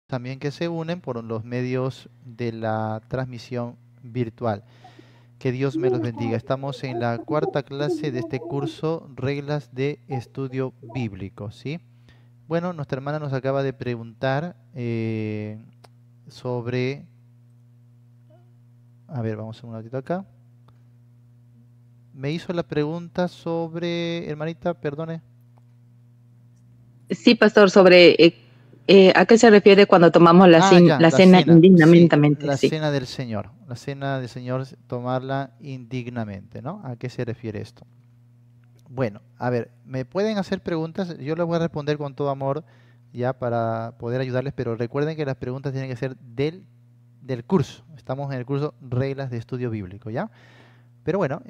también que se unen por los medios de la transmisión virtual. Que Dios me los bendiga. Estamos en la cuarta clase de este curso, Reglas de Estudio Bíblico, ¿sí? Bueno, nuestra hermana nos acaba de preguntar sobre... A ver, vamos un ratito acá. Me hizo la pregunta sobre... Hermanita, perdone. Sí, pastor, sobre a qué se refiere cuando tomamos Ya, la la cena cena, sí, indignamente, la sí. cena del Señor. La cena del Señor, tomarla indignamente, ¿no? ¿A qué se refiere esto? Bueno, a ver, me pueden hacer preguntas, yo les voy a responder con todo amor ya para poder ayudarles, pero recuerden que las preguntas tienen que ser del curso. Estamos en el curso Reglas de Estudio Bíblico, ¿ya? Pero bueno,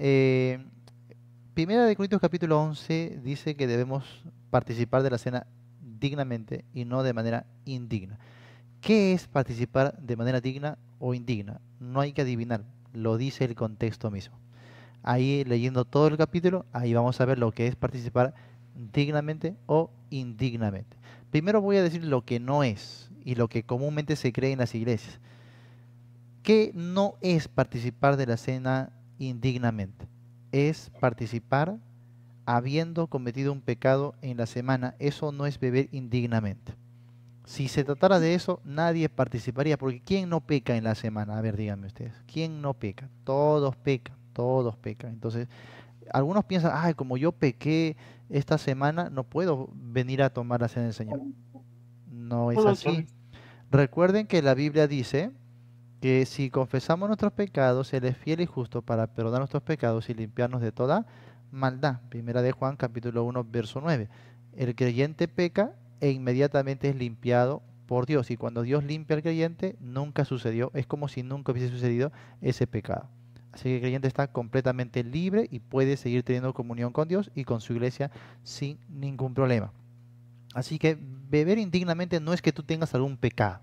Primera de Corintios capítulo 11 dice que debemos participar de la cena dignamente y no de manera indigna. ¿Qué es participar de manera digna o indigna? No hay que adivinar, lo dice el contexto mismo. Ahí leyendo todo el capítulo, ahí vamos a ver lo que es participar dignamente o indignamente. Primero voy a decir lo que no es y lo que comúnmente se cree en las iglesias. ¿Qué no es participar de la cena indignamente? Es participar habiendo cometido un pecado en la semana. Eso no es beber indignamente. Si se tratara de eso, nadie participaría, porque ¿quién no peca en la semana? A ver, díganme ustedes, ¿quién no peca? Todos pecan, todos pecan. Entonces, algunos piensan, ay, como yo pequé esta semana, no puedo venir a tomar la cena del Señor. No es así. Recuerden que la Biblia dice que si confesamos nuestros pecados, Él es fiel y justo para perdonar nuestros pecados y limpiarnos de toda maldad. Primera de Juan, capítulo 1, verso 9. El creyente peca e inmediatamente es limpiado por Dios. Y cuando Dios limpia al creyente, nunca sucedió, es como si nunca hubiese sucedido ese pecado. Así que el creyente está completamente libre y puede seguir teniendo comunión con Dios y con su iglesia sin ningún problema. Así que beber indignamente no es que tú tengas algún pecado.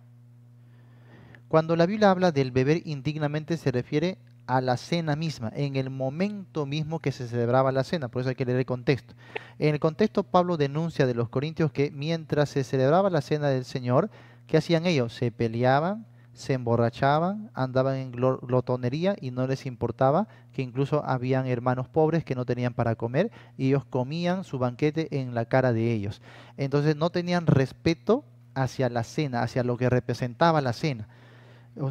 Cuando la Biblia habla del beber indignamente se refiere a la cena misma, en el momento mismo que se celebraba la cena, por eso hay que leer el contexto. En el contexto Pablo denuncia de los corintios que mientras se celebraba la cena del Señor, ¿qué hacían ellos? Se peleaban, se emborrachaban, andaban en glotonería y no les importaba que incluso habían hermanos pobres que no tenían para comer y ellos comían su banquete en la cara de ellos. Entonces no tenían respeto hacia la cena, hacia lo que representaba la cena.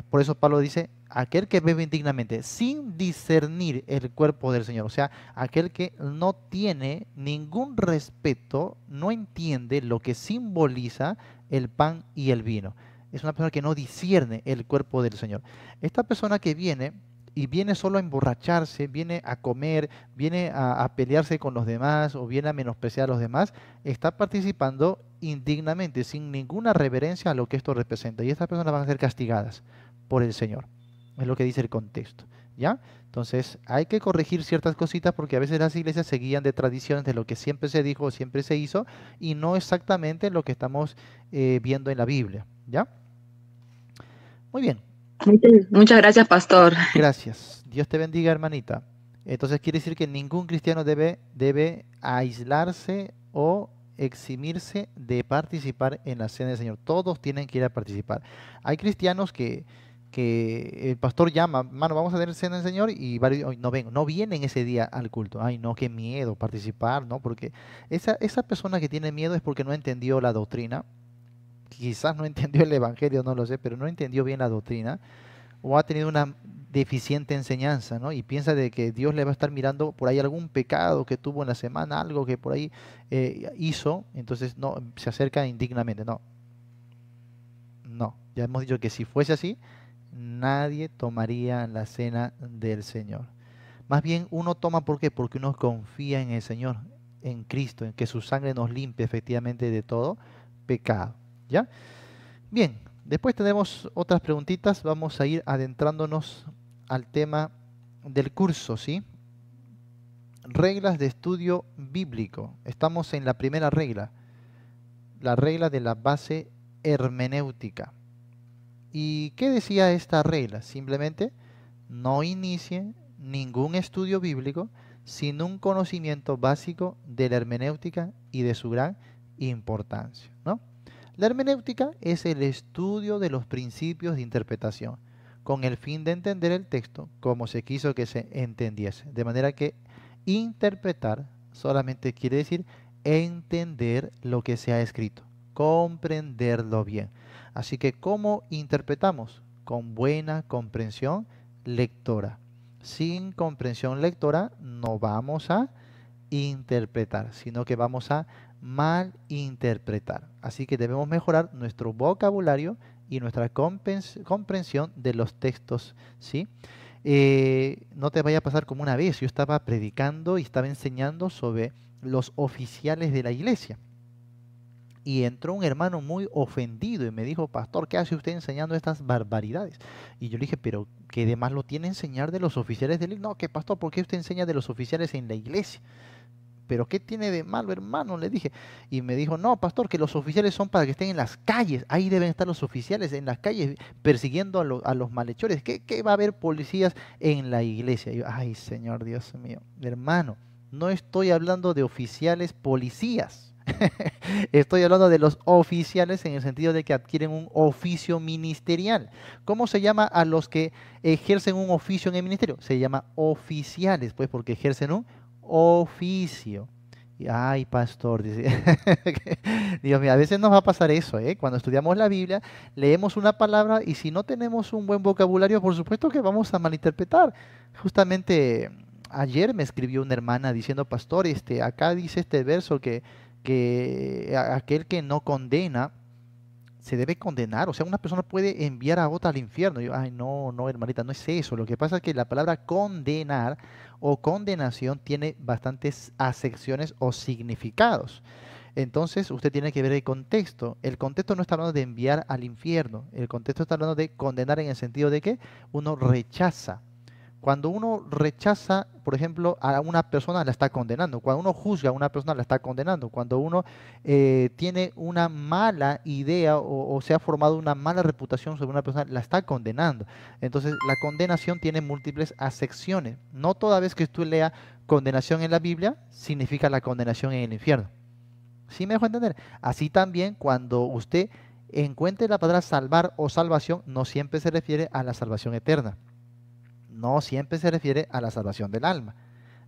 Por eso Pablo dice, aquel que bebe indignamente, sin discernir el cuerpo del Señor, o sea, aquel que no tiene ningún respeto, no entiende lo que simboliza el pan y el vino. Es una persona que no discierne el cuerpo del Señor. Esta persona que viene y viene solo a emborracharse, viene a comer, viene a pelearse con los demás o viene a menospreciar a los demás, está participando indignamente, sin ninguna reverencia a lo que esto representa. Y estas personas van a ser castigadas por el Señor. Es lo que dice el contexto. ¿Ya? Entonces hay que corregir ciertas cositas porque a veces las iglesias se guían de tradiciones de lo que siempre se dijo o siempre se hizo y no exactamente lo que estamos viendo en la Biblia. ¿Ya? Muy bien. Muchas gracias, pastor. Gracias. Dios te bendiga, hermanita. Entonces quiere decir que ningún cristiano debe aislarse o eximirse de participar en la cena del Señor. Todos tienen que ir a participar. Hay cristianos que el pastor llama, mano, vamos a tener cena del Señor y varios "Ay, no ven, no vienen ese día al culto. Ay, no, qué miedo participar, ¿no? Porque esa persona que tiene miedo es porque no entendió la doctrina. Quizás no entendió el evangelio, no lo sé, pero no entendió bien la doctrina o ha tenido una deficiente enseñanza, ¿no? Y piensa de que Dios le va a estar mirando por ahí algún pecado que tuvo en la semana, algo que por ahí hizo, entonces no, se acerca indignamente. No, no. Ya hemos dicho que si fuese así, nadie tomaría la cena del Señor. Más bien uno toma, ¿por qué? Porque uno confía en el Señor, en Cristo, en que su sangre nos limpie efectivamente de todo pecado. ¿Ya? Bien, después tenemos otras preguntitas. Vamos a ir adentrándonos al tema del curso, ¿sí? Reglas de estudio bíblico. Estamos en la primera regla, la regla de la base hermenéutica. ¿Y qué decía esta regla? Simplemente no inicie ningún estudio bíblico sin un conocimiento básico de la hermenéutica y de su gran importancia, ¿no? La hermenéutica es el estudio de los principios de interpretación, con el fin de entender el texto como se quiso que se entendiese. De manera que interpretar solamente quiere decir entender lo que se ha escrito, comprenderlo bien. Así que, ¿cómo interpretamos? Con buena comprensión lectora. Sin comprensión lectora no vamos a interpretar, sino que vamos a malinterpretar. Así que debemos mejorar nuestro vocabulario y nuestra comprensión de los textos, ¿sí? No te vaya a pasar como una vez, yo estaba predicando y estaba enseñando sobre los oficiales de la iglesia. Y entró un hermano muy ofendido y me dijo, pastor, ¿qué hace usted enseñando estas barbaridades? Y yo le dije, pero ¿qué de más lo tiene enseñar de los oficiales de la iglesia? No, que pastor, ¿por qué usted enseña de los oficiales en la iglesia? ¿Pero qué tiene de malo, hermano? Le dije. Y me dijo, no, pastor, que los oficiales son para que estén en las calles. Ahí deben estar los oficiales en las calles persiguiendo a los malhechores. ¿Qué va a haber policías en la iglesia? Y yo, ay, Señor Dios mío, hermano, no estoy hablando de oficiales policías. Estoy hablando de los oficiales en el sentido de que adquieren un oficio ministerial. ¿Cómo se llama a los que ejercen un oficio en el ministerio? Se llama oficiales, pues porque ejercen un oficio. Y, ay, pastor, dice. Dios mío, a veces nos va a pasar eso, ¿eh? Cuando estudiamos la Biblia, leemos una palabra y si no tenemos un buen vocabulario, por supuesto que vamos a malinterpretar. Justamente ayer me escribió una hermana diciendo, pastor, acá dice este verso que aquel que no condena se debe condenar. O sea, una persona puede enviar a otra al infierno. Y yo, ay, no, no, hermanita, no es eso. Lo que pasa es que la palabra condenar o condenación tiene bastantes acepciones o significados. Entonces, usted tiene que ver el contexto. El contexto no está hablando de enviar al infierno. El contexto está hablando de condenar en el sentido de que uno rechaza. Cuando uno rechaza, por ejemplo, a una persona, la está condenando. Cuando uno juzga a una persona, la está condenando. Cuando uno tiene una mala idea o se ha formado una mala reputación sobre una persona, la está condenando. Entonces, la condenación tiene múltiples acepciones. No toda vez que tú leas condenación en la Biblia, significa la condenación en el infierno. ¿Sí me dejo entender? Así también, cuando usted encuentre la palabra salvar o salvación, no siempre se refiere a la salvación eterna. No siempre se refiere a la salvación del alma.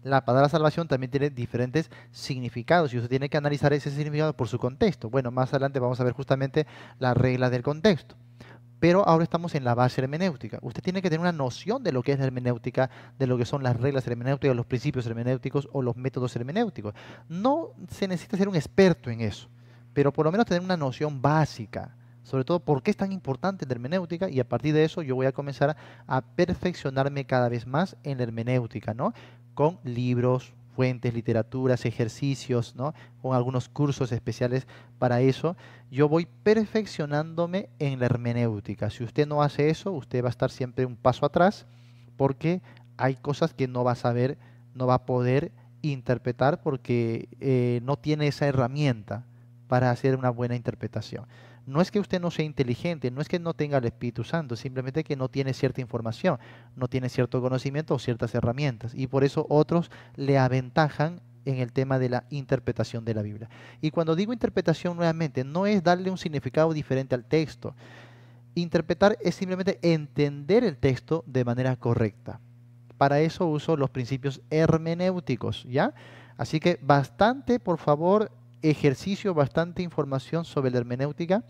La palabra salvación también tiene diferentes significados y usted tiene que analizar ese significado por su contexto. Bueno, más adelante vamos a ver justamente las reglas del contexto. Pero ahora estamos en la base hermenéutica. Usted tiene que tener una noción de lo que es la hermenéutica, de lo que son las reglas hermenéuticas, los principios hermenéuticos o los métodos hermenéuticos. No se necesita ser un experto en eso, pero por lo menos tener una noción básica, sobre todo por qué es tan importante la hermenéutica, y a partir de eso yo voy a comenzar a perfeccionarme cada vez más en la hermenéutica, ¿no? Con libros, fuentes, literaturas, ejercicios, ¿no? Con algunos cursos especiales para eso. Yo voy perfeccionándome en la hermenéutica. Si usted no hace eso, usted va a estar siempre un paso atrás porque hay cosas que no va a saber, no va a poder interpretar porque no tiene esa herramienta para hacer una buena interpretación. No es que usted no sea inteligente, no es que no tenga el Espíritu Santo, simplemente que no tiene cierta información, no tiene cierto conocimiento o ciertas herramientas. Y por eso otros le aventajan en el tema de la interpretación de la Biblia. Y cuando digo interpretación nuevamente, no es darle un significado diferente al texto. Interpretar es simplemente entender el texto de manera correcta. Para eso uso los principios hermenéuticos, ¿ya? Así que bastante, por favor, ejercicio, bastante información sobre la hermenéutica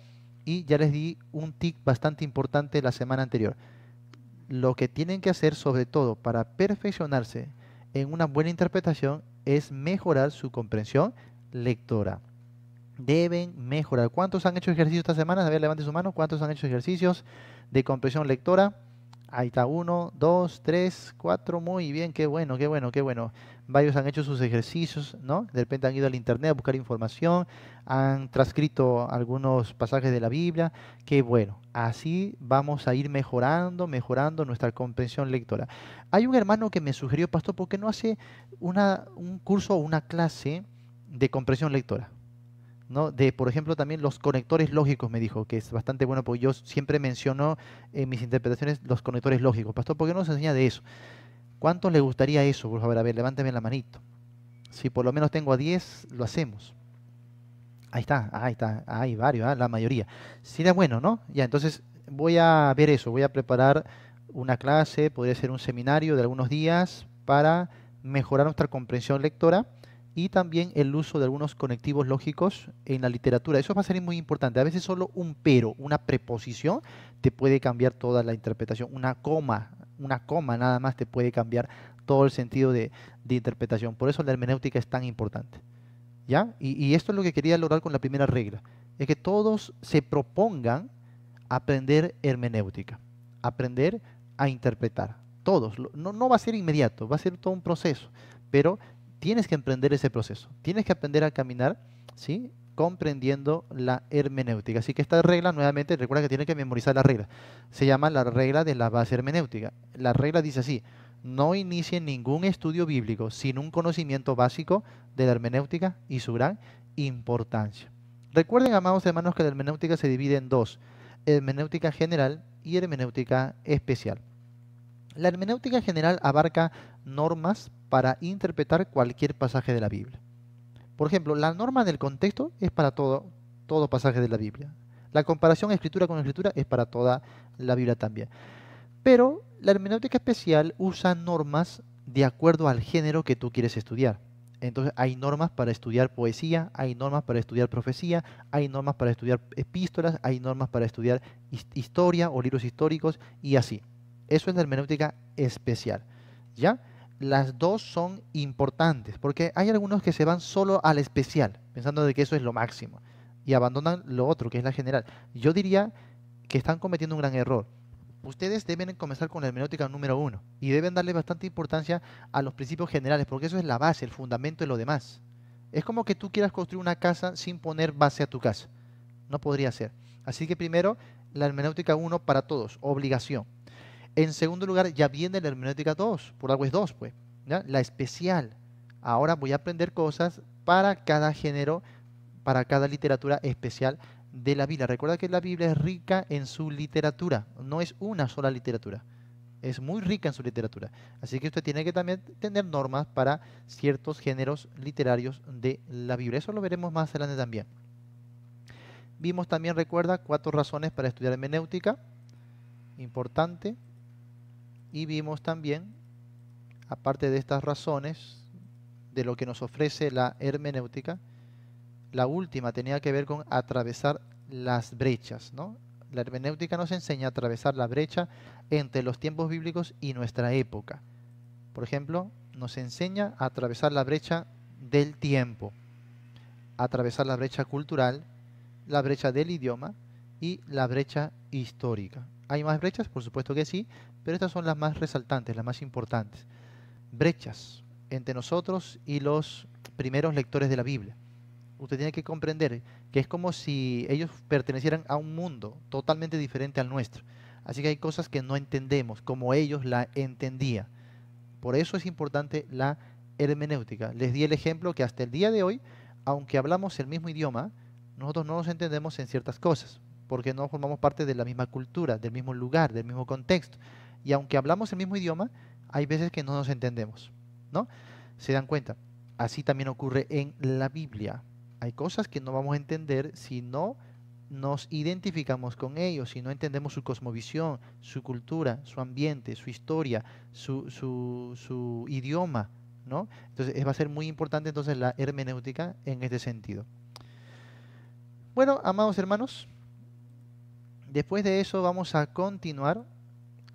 y ya les di un tip bastante importante la semana anterior. Lo que tienen que hacer sobre todo para perfeccionarse en una buena interpretación es mejorar su comprensión lectora. Deben mejorar. ¿Cuántos han hecho ejercicios esta semana? A ver, levante su mano. ¿Cuántos han hecho ejercicios de comprensión lectora? Ahí está, 1, 2, 3, 4, muy bien, qué bueno, qué bueno, qué bueno. Varios han hecho sus ejercicios, ¿no? De repente han ido al internet a buscar información, han transcrito algunos pasajes de la Biblia, qué bueno. Así vamos a ir mejorando nuestra comprensión lectora. Hay un hermano que me sugirió, pastor, ¿por qué no hace un curso o una clase de comprensión lectora? ¿No? De, por ejemplo, también los conectores lógicos, me dijo, que es bastante bueno, porque yo siempre menciono en mis interpretaciones los conectores lógicos. Pastor, ¿por qué no nos enseña de eso? ¿Cuántos le gustaría eso? Por favor, a ver, levánteme la manito. Si por lo menos tengo a 10, lo hacemos. Ahí está, hay varios, la mayoría. Sería bueno, ¿no? Ya, entonces voy a ver eso, voy a preparar una clase, podría ser un seminario de algunos días para mejorar nuestra comprensión lectora y también el uso de algunos conectivos lógicos en la literatura. Eso va a ser muy importante. A veces solo un pero, una preposición, te puede cambiar toda la interpretación. Una coma nada más te puede cambiar todo el sentido de interpretación. Por eso la hermenéutica es tan importante. ¿Ya? Y esto es lo que quería lograr con la primera regla, es que todos se propongan aprender hermenéutica, aprender a interpretar. Todos, no, no va a ser inmediato, va a ser todo un proceso, pero tienes que emprender ese proceso, tienes que aprender a caminar, ¿sí? Comprendiendo la hermenéutica. Así que esta regla, nuevamente, recuerda que tienes que memorizar la regla. Se llama la regla de la base hermenéutica. La regla dice así: no inicien ningún estudio bíblico sin un conocimiento básico de la hermenéutica y su gran importancia. Recuerden, amados hermanos, que la hermenéutica se divide en dos: hermenéutica general y hermenéutica especial. La hermenéutica general abarca normas para interpretar cualquier pasaje de la Biblia. Por ejemplo, la norma del contexto es para todo pasaje de la Biblia. La comparación escritura con escritura es para toda la Biblia también. Pero la hermenéutica especial usa normas de acuerdo al género que tú quieres estudiar. Entonces hay normas para estudiar poesía, hay normas para estudiar profecía, hay normas para estudiar epístolas, hay normas para estudiar historia o libros históricos y así. Eso es la hermenéutica especial. ¿Ya? Las dos son importantes porque hay algunos que se van solo al especial, pensando de que eso es lo máximo y abandonan lo otro, que es la general. Yo diría que están cometiendo un gran error. Ustedes deben comenzar con la hermenéutica número uno y deben darle bastante importancia a los principios generales, porque eso es la base, el fundamento de lo demás. Es como que tú quieras construir una casa sin poner base a tu casa. No podría ser. Así que primero, la hermenéutica uno para todos, obligación. En segundo lugar, ya viene la hermenéutica 2, por algo es 2, pues, ¿ya? La especial. Ahora voy a aprender cosas para cada género, para cada literatura especial de la Biblia. Recuerda que la Biblia es rica en su literatura, no es una sola literatura, es muy rica en su literatura. Así que usted tiene que también tener normas para ciertos géneros literarios de la Biblia. Eso lo veremos más adelante también. Vimos también, recuerda, 4 razones para estudiar hermenéutica, importante. Y vimos también, aparte de estas razones, de lo que nos ofrece la hermenéutica, la última tenía que ver con atravesar las brechas, ¿no? La hermenéutica nos enseña a atravesar la brecha entre los tiempos bíblicos y nuestra época. Por ejemplo, nos enseña a atravesar la brecha del tiempo, a atravesar la brecha cultural, la brecha del idioma y la brecha histórica. ¿Hay más brechas? Por supuesto que sí, pero estas son las más resaltantes, las más importantes. Brechas entre nosotros y los primeros lectores de la Biblia. Usted tiene que comprender que es como si ellos pertenecieran a un mundo totalmente diferente al nuestro. Así que hay cosas que no entendemos como ellos la entendían. Por eso es importante la hermenéutica. Les di el ejemplo que hasta el día de hoy, aunque hablamos el mismo idioma, nosotros no nos entendemos en ciertas cosas, porque no formamos parte de la misma cultura, del mismo lugar, del mismo contexto. Y aunque hablamos el mismo idioma, hay veces que no nos entendemos, ¿no? ¿Se dan cuenta? Así también ocurre en la Biblia. Hay cosas que no vamos a entender si no nos identificamos con ellos, si no entendemos su cosmovisión, su cultura, su ambiente, su historia, su idioma, ¿no? Entonces va a ser muy importante entonces la hermenéutica en este sentido. Bueno, amados hermanos, después de eso vamos a continuar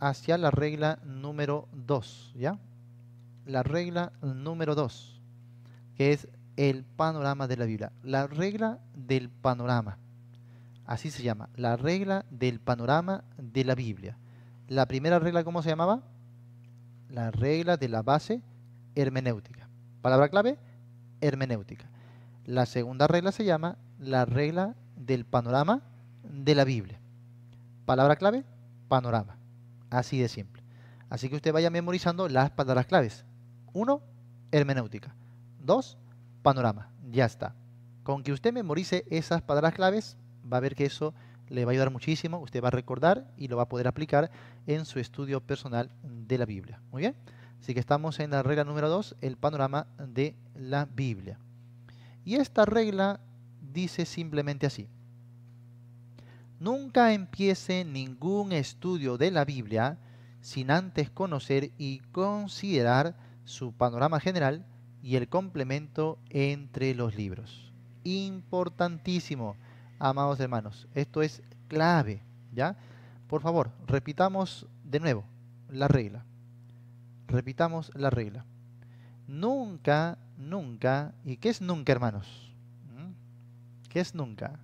hacia la regla número 2, ¿ya? La regla número 2, que es el panorama de la Biblia. La regla del panorama. Así se llama, la regla del panorama de la Biblia. La primera regla, ¿cómo se llamaba? La regla de la base hermenéutica. Palabra clave, hermenéutica. La segunda regla se llama la regla del panorama de la Biblia. Palabra clave, panorama. Así de simple. Así que usted vaya memorizando las palabras claves. 1, hermenéutica. 2, panorama. Ya está. Con que usted memorice esas palabras claves, va a ver que eso le va a ayudar muchísimo. Usted va a recordar y lo va a poder aplicar en su estudio personal de la Biblia. Muy bien. Así que estamos en la regla número 2, el panorama de la Biblia. Y esta regla dice simplemente así: nunca empiece ningún estudio de la Biblia sin antes conocer y considerar su panorama general y el complemento entre los libros. Importantísimo, amados hermanos. Esto es clave, ¿ya? Por favor, repitamos de nuevo la regla. Repitamos la regla. Nunca, nunca. ¿Y qué es nunca, hermanos? ¿Qué es nunca?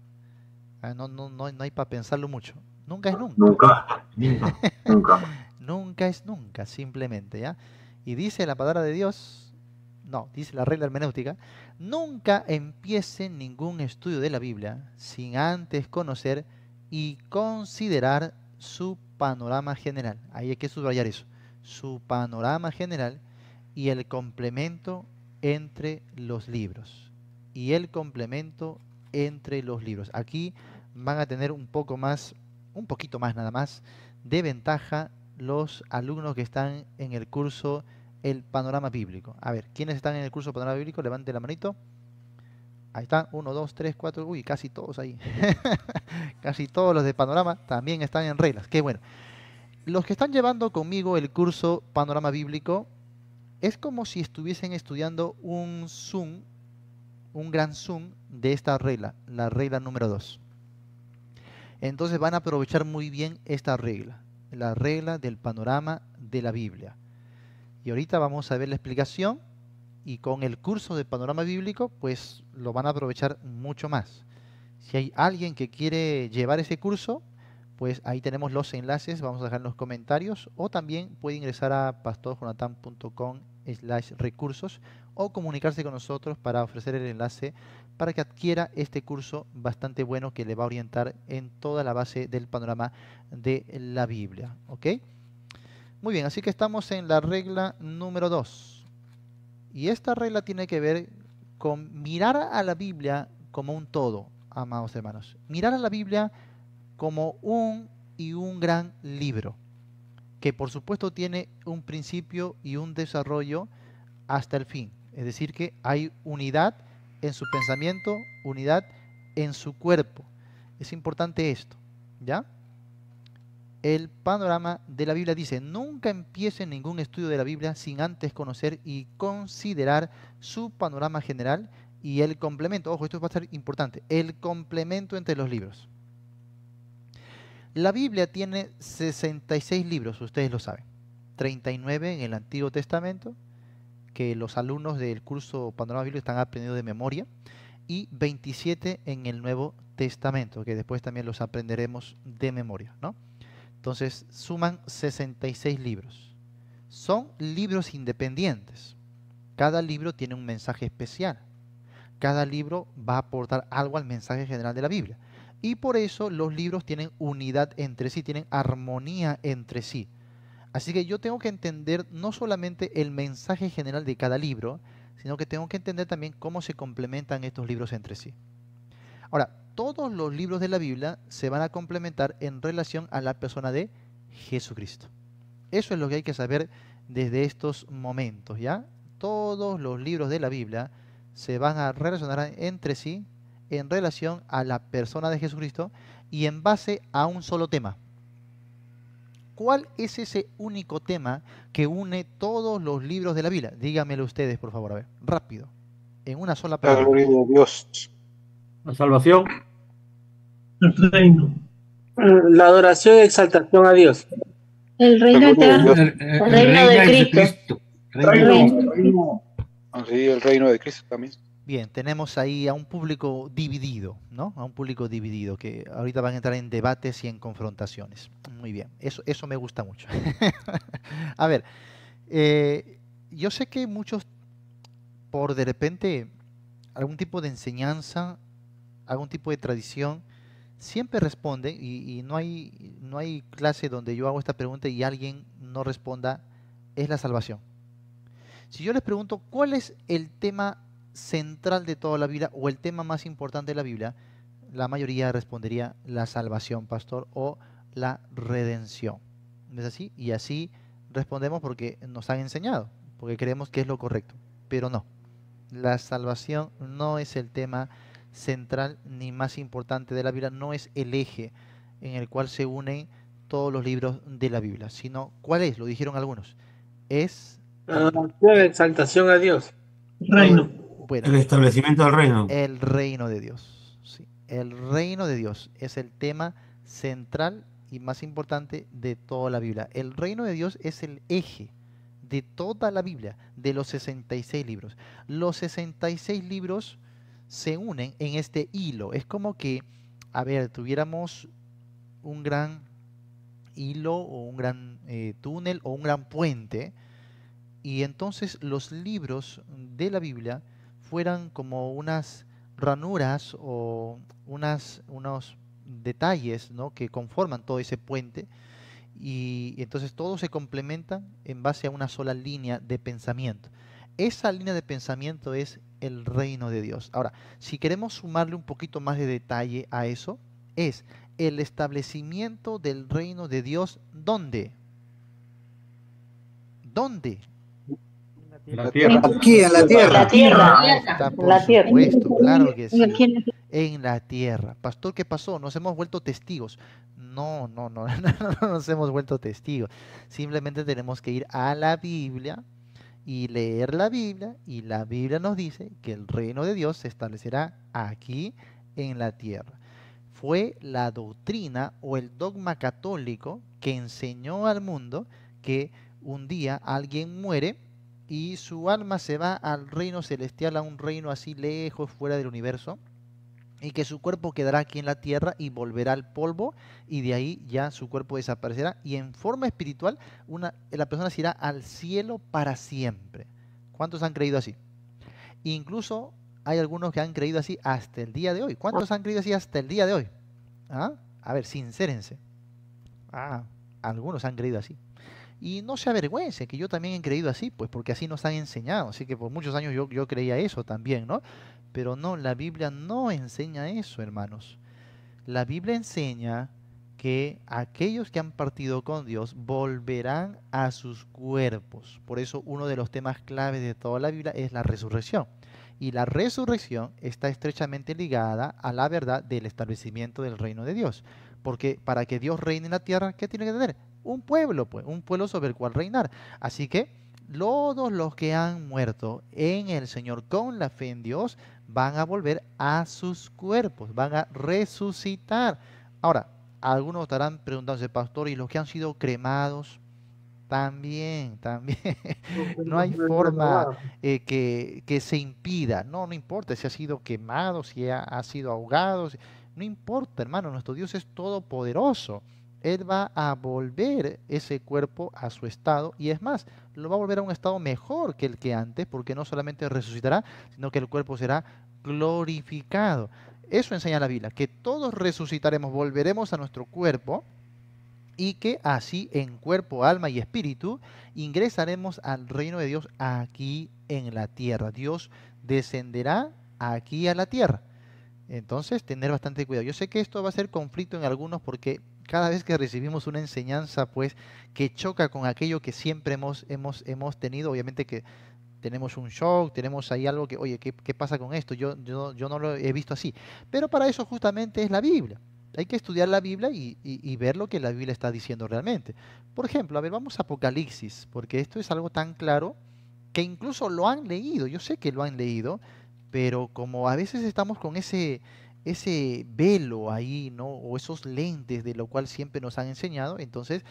No hay para pensarlo mucho. Nunca es nunca. Nunca, nunca, nunca. Nunca es nunca, simplemente, ¿ya? Y dice la palabra de Dios, no, dice la regla hermenéutica: nunca empiece ningún estudio de la Biblia sin antes conocer y considerar su panorama general. Ahí hay que subrayar eso. Su panorama general y el complemento entre los libros. Y el complemento entre los libros. Aquí van a tener un poquito más nada más, de ventaja los alumnos que están en el curso El Panorama Bíblico. A ver, ¿quiénes están en el curso Panorama Bíblico? Levante la manito. Ahí están, 1, 2, 3, 4, uy, casi todos ahí. Casi todos los de Panorama también están en reglas. Qué bueno. Los que están llevando conmigo el curso Panorama Bíblico, es como si estuviesen estudiando un zoom, un gran zoom de esta regla, la regla número 2. Entonces van a aprovechar muy bien esta regla, la regla del panorama de la Biblia. Y ahorita vamos a ver la explicación, y con el curso de panorama bíblico pues lo van a aprovechar mucho más. Si hay alguien que quiere llevar ese curso, pues ahí tenemos los enlaces, vamos a dejar en los comentarios, o también puede ingresar a pastorjonathan.com/recursos o comunicarse con nosotros para ofrecer el enlace para que adquiera este curso bastante bueno que le va a orientar en toda la base del panorama de la Biblia. ¿Ok? Muy bien, así que estamos en la regla número 2. Y esta regla tiene que ver con mirar a la Biblia como un todo, amados hermanos. Mirar a la Biblia como un gran libro, que por supuesto tiene un principio y un desarrollo hasta el fin. Es decir, que hay unidad en su pensamiento, unidad en su cuerpo. Es importante esto, ¿ya? El panorama de la Biblia dice: nunca empiece ningún estudio de la Biblia sin antes conocer y considerar su panorama general y el complemento. Ojo, esto va a ser importante: el complemento entre los libros. La Biblia tiene 66 libros, ustedes lo saben. 39 en el Antiguo Testamento, que los alumnos del curso Panorama Bíblico están aprendiendo de memoria, y 27 en el Nuevo Testamento, que después también los aprenderemos de memoria, ¿no? Entonces suman 66 libros. Son libros independientes. Cada libro tiene un mensaje especial. Cada libro va a aportar algo al mensaje general de la Biblia. Y por eso los libros tienen unidad entre sí, tienen armonía entre sí. Así que yo tengo que entender no solamente el mensaje general de cada libro, sino que tengo que entender también cómo se complementan estos libros entre sí. Ahora, todos los libros de la Biblia se van a complementar en relación a la persona de Jesucristo. Eso es lo que hay que saber desde estos momentos, ¿ya? Todos los libros de la Biblia se van a relacionar entre sí en relación a la persona de Jesucristo y en base a un solo tema. ¿Cuál es ese único tema que une todos los libros de la Biblia? Díganmelo ustedes, por favor, a ver, rápido, en una sola La palabra. gloria de Dios. La salvación. El reino. La adoración y exaltación a Dios. El reino eterno. El Reino de Cristo. Reino. Sí, el reino de Cristo también. Bien, tenemos ahí a un público dividido, ¿no? A un público dividido que ahorita van a entrar en debates y en confrontaciones. Muy bien, eso me gusta mucho. A ver, yo sé que muchos, por de repente algún tipo de enseñanza, algún tipo de tradición, siempre responden, y no hay clase donde yo hago esta pregunta y alguien no responda: es la salvación. Si yo les pregunto cuál es el tema central de toda la Biblia o el tema más importante de la Biblia, la mayoría respondería la salvación, pastor, o la redención. ¿No es así? Y así respondemos porque nos han enseñado, porque creemos que es lo correcto, pero no. La salvación no es el tema central ni más importante de la Biblia, no es el eje en el cual se unen todos los libros de la Biblia, sino ¿cuál es? Lo dijeron algunos. Es Adoración y exaltación a Dios. Reino. bueno, El establecimiento del reino. el reino de Dios. Sí, el reino de Dios es el tema central y más importante de toda la Biblia. El reino de Dios es el eje de toda la Biblia, de los 66 libros. Los 66 libros se unen en este hilo. Es como que, a ver, tuviéramos un gran hilo o un gran túnel o un gran puente, y entonces los libros de la Biblia fueran como unas ranuras o unos detalles, ¿no?, que conforman todo ese puente, y entonces todos se complementan en base a una sola línea de pensamiento. Esa línea de pensamiento es el reino de Dios. Ahora, si queremos sumarle un poquito más de detalle a eso, es el establecimiento del reino de Dios. ¿Dónde? ¿Dónde? La tierra. Aquí en la tierra. La tierra. Ahí está, por La tierra. supuesto, claro que sí. Aquí en la tierra. En la tierra. Pastor, ¿qué pasó? Nos hemos vuelto testigos. No, no, no, no nos hemos vuelto testigos. Simplemente tenemos que ir a la Biblia y leer la Biblia, y la Biblia nos dice que el reino de Dios se establecerá aquí en la tierra. Fue la doctrina o el dogma católico que enseñó al mundo que un día alguien muere y su alma se va al reino celestial, a un reino así lejos, fuera del universo, y que su cuerpo quedará aquí en la tierra y volverá al polvo, y de ahí ya su cuerpo desaparecerá, y en forma espiritual la persona se irá al cielo para siempre. ¿Cuántos han creído así? Incluso hay algunos que han creído así hasta el día de hoy. ¿Cuántos han creído así hasta el día de hoy? ¿Ah? A ver, sincérense. Algunos han creído así. Y no se avergüence, que yo también he creído así, pues porque así nos han enseñado. Así que por muchos años yo creía eso también, ¿no? Pero no, la Biblia no enseña eso, hermanos. La Biblia enseña que aquellos que han partido con Dios volverán a sus cuerpos. Por eso uno de los temas claves de toda la Biblia es la resurrección. Y la resurrección está estrechamente ligada a la verdad del establecimiento del reino de Dios. Porque para que Dios reine en la tierra, ¿qué tiene que tener? Un pueblo, pues, un pueblo sobre el cual reinar. Así que todos los que han muerto en el Señor con la fe en Dios van a volver a sus cuerpos, van a resucitar. Ahora, algunos estarán preguntándose, pastor, ¿y los que han sido cremados? También. No hay forma que se impida. No importa si ha sido quemado, si ha sido ahogado. No importa, hermano, nuestro Dios es todopoderoso. Él va a volver ese cuerpo a su estado, y es más, lo va a volver a un estado mejor que el que antes, porque no solamente resucitará, sino que el cuerpo será glorificado. Eso enseña la Biblia, que todos resucitaremos, volveremos a nuestro cuerpo, y que así en cuerpo, alma y espíritu ingresaremos al reino de Dios aquí en la tierra. Dios descenderá aquí a la tierra. Entonces, tener bastante cuidado. Yo sé que esto va a ser conflicto en algunos, porque cada vez que recibimos una enseñanza, pues, que choca con aquello que siempre hemos tenido, obviamente que tenemos un shock, tenemos ahí algo que, oye, ¿qué pasa con esto? Yo no lo he visto así. Pero para eso justamente es la Biblia. Hay que estudiar la Biblia y ver lo que la Biblia está diciendo realmente. Por ejemplo, a ver, vamos a Apocalipsis, porque esto es algo tan claro que incluso lo han leído. Yo sé que lo han leído, pero como a veces estamos con ese velo ahí, ¿no? O esos lentes de lo cual siempre nos han enseñado, entonces,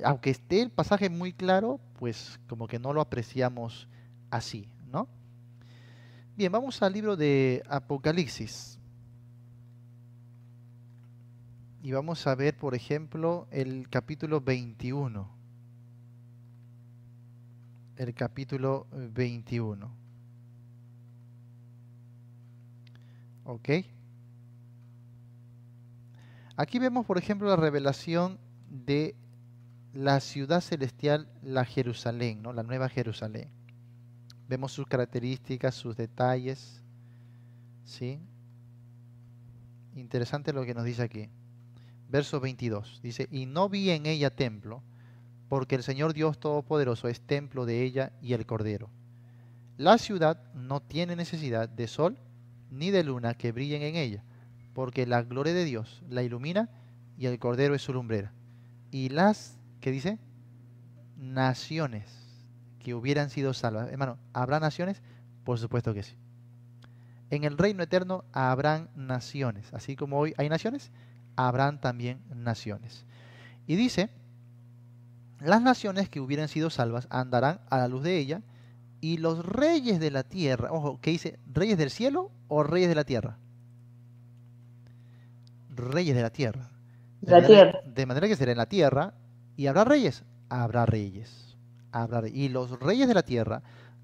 aunque esté el pasaje muy claro, pues como que no lo apreciamos así, ¿no? Bien, vamos al libro de Apocalipsis. Y vamos a ver, por ejemplo, el capítulo 21. El capítulo 21. ¿Ok? Aquí vemos, por ejemplo, la revelación de la ciudad celestial, la Jerusalén, ¿no? La nueva Jerusalén. Vemos sus características, sus detalles, ¿sí? Interesante lo que nos dice aquí. Verso 22, dice, y no vi en ella templo, porque el Señor Dios Todopoderoso es templo de ella y el Cordero. La ciudad no tiene necesidad de sol ni de luna que brillen en ella, porque la gloria de Dios la ilumina y el Cordero es su lumbrera. Y las, ¿qué dice? Naciones que hubieran sido salvas. Hermano, ¿habrá naciones? Por supuesto que sí. En el reino eterno habrán naciones. Así como hoy hay naciones, habrán también naciones. Y dice, las naciones que hubieran sido salvas andarán a la luz de ella, y los reyes de la tierra, ojo, ¿qué dice? ¿Reyes del cielo o reyes de la tierra? Reyes de la tierra. La tierra. De manera que será en la tierra, y habrá reyes, habrá reyes. Y los reyes de la tierra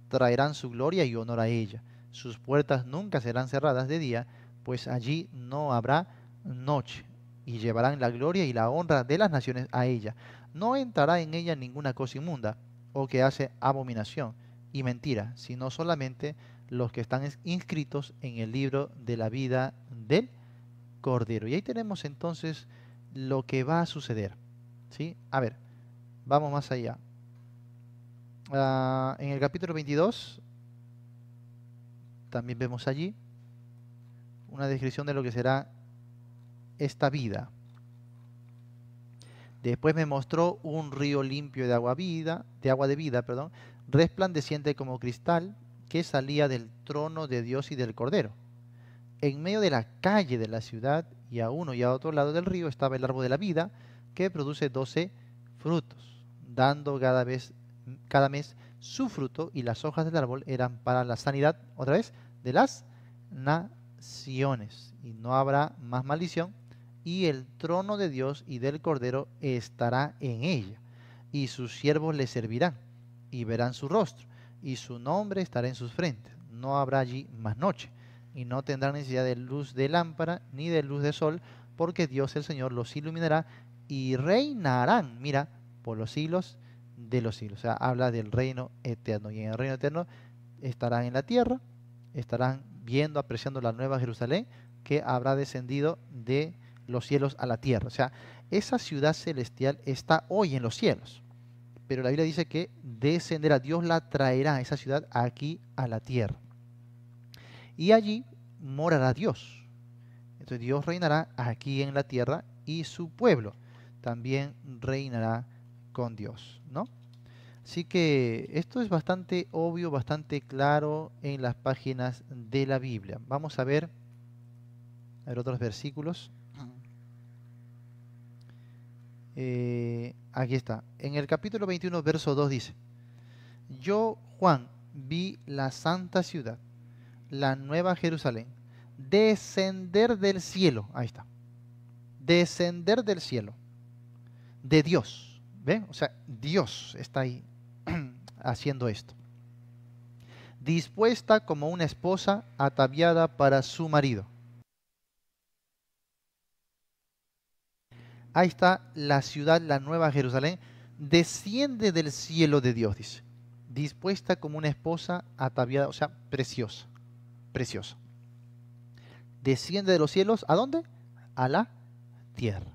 traerán su gloria y honor a ella. Sus puertas nunca serán cerradas de día, pues allí no habrá noche. Y llevarán la gloria y la honra de las naciones a ella. No entrará en ella ninguna cosa inmunda, o que hace abominación y mentira, sino solamente los que están inscritos en el libro de la vida del Cordero. Y ahí tenemos entonces lo que va a suceder, ¿sí? A ver, vamos más allá. En el capítulo 22 también vemos allí una descripción de lo que será esta vida. Después me mostró un río limpio de agua de vida, resplandeciente como cristal, que salía del trono de Dios y del Cordero. En medio de la calle de la ciudad, y a uno y a otro lado del río, estaba el árbol de la vida, que produce 12 frutos, dando cada mes su fruto, y las hojas del árbol eran para la sanidad, otra vez, de las naciones. Y no habrá más maldición, y el trono de Dios y del Cordero estará en ella, y sus siervos le servirán, y verán su rostro, y su nombre estará en sus frentes. No habrá allí más noche, y no tendrán necesidad de luz de lámpara, ni de luz de sol, porque Dios el Señor los iluminará, y reinarán, mira, por los siglos de los siglos. O sea, habla del reino eterno, y en el reino eterno estarán en la tierra, estarán viendo, apreciando la nueva Jerusalén, que habrá descendido de los cielos a la tierra. O sea, esa ciudad celestial está hoy en los cielos, pero la Biblia dice que descenderá, Dios la traerá, esa ciudad, aquí a la tierra, y allí morará Dios. Entonces Dios reinará aquí en la tierra, y su pueblo también reinará con Dios, ¿no? Así que esto es bastante obvio, bastante claro en las páginas de la Biblia. Vamos a ver otros versículos. Aquí está. En el capítulo 21, verso 2 dice: Yo, Juan, vi la santa ciudad, la nueva Jerusalén, descender del cielo. Ahí está. Descender del cielo. De Dios. ¿Ven? O sea, Dios está ahí haciendo esto. Dispuesta como una esposa ataviada para su marido. Ahí está la ciudad, la nueva Jerusalén, desciende del cielo de Dios, dice. Dispuesta como una esposa ataviada, o sea, preciosa, preciosa. Desciende de los cielos, ¿a dónde? A la tierra.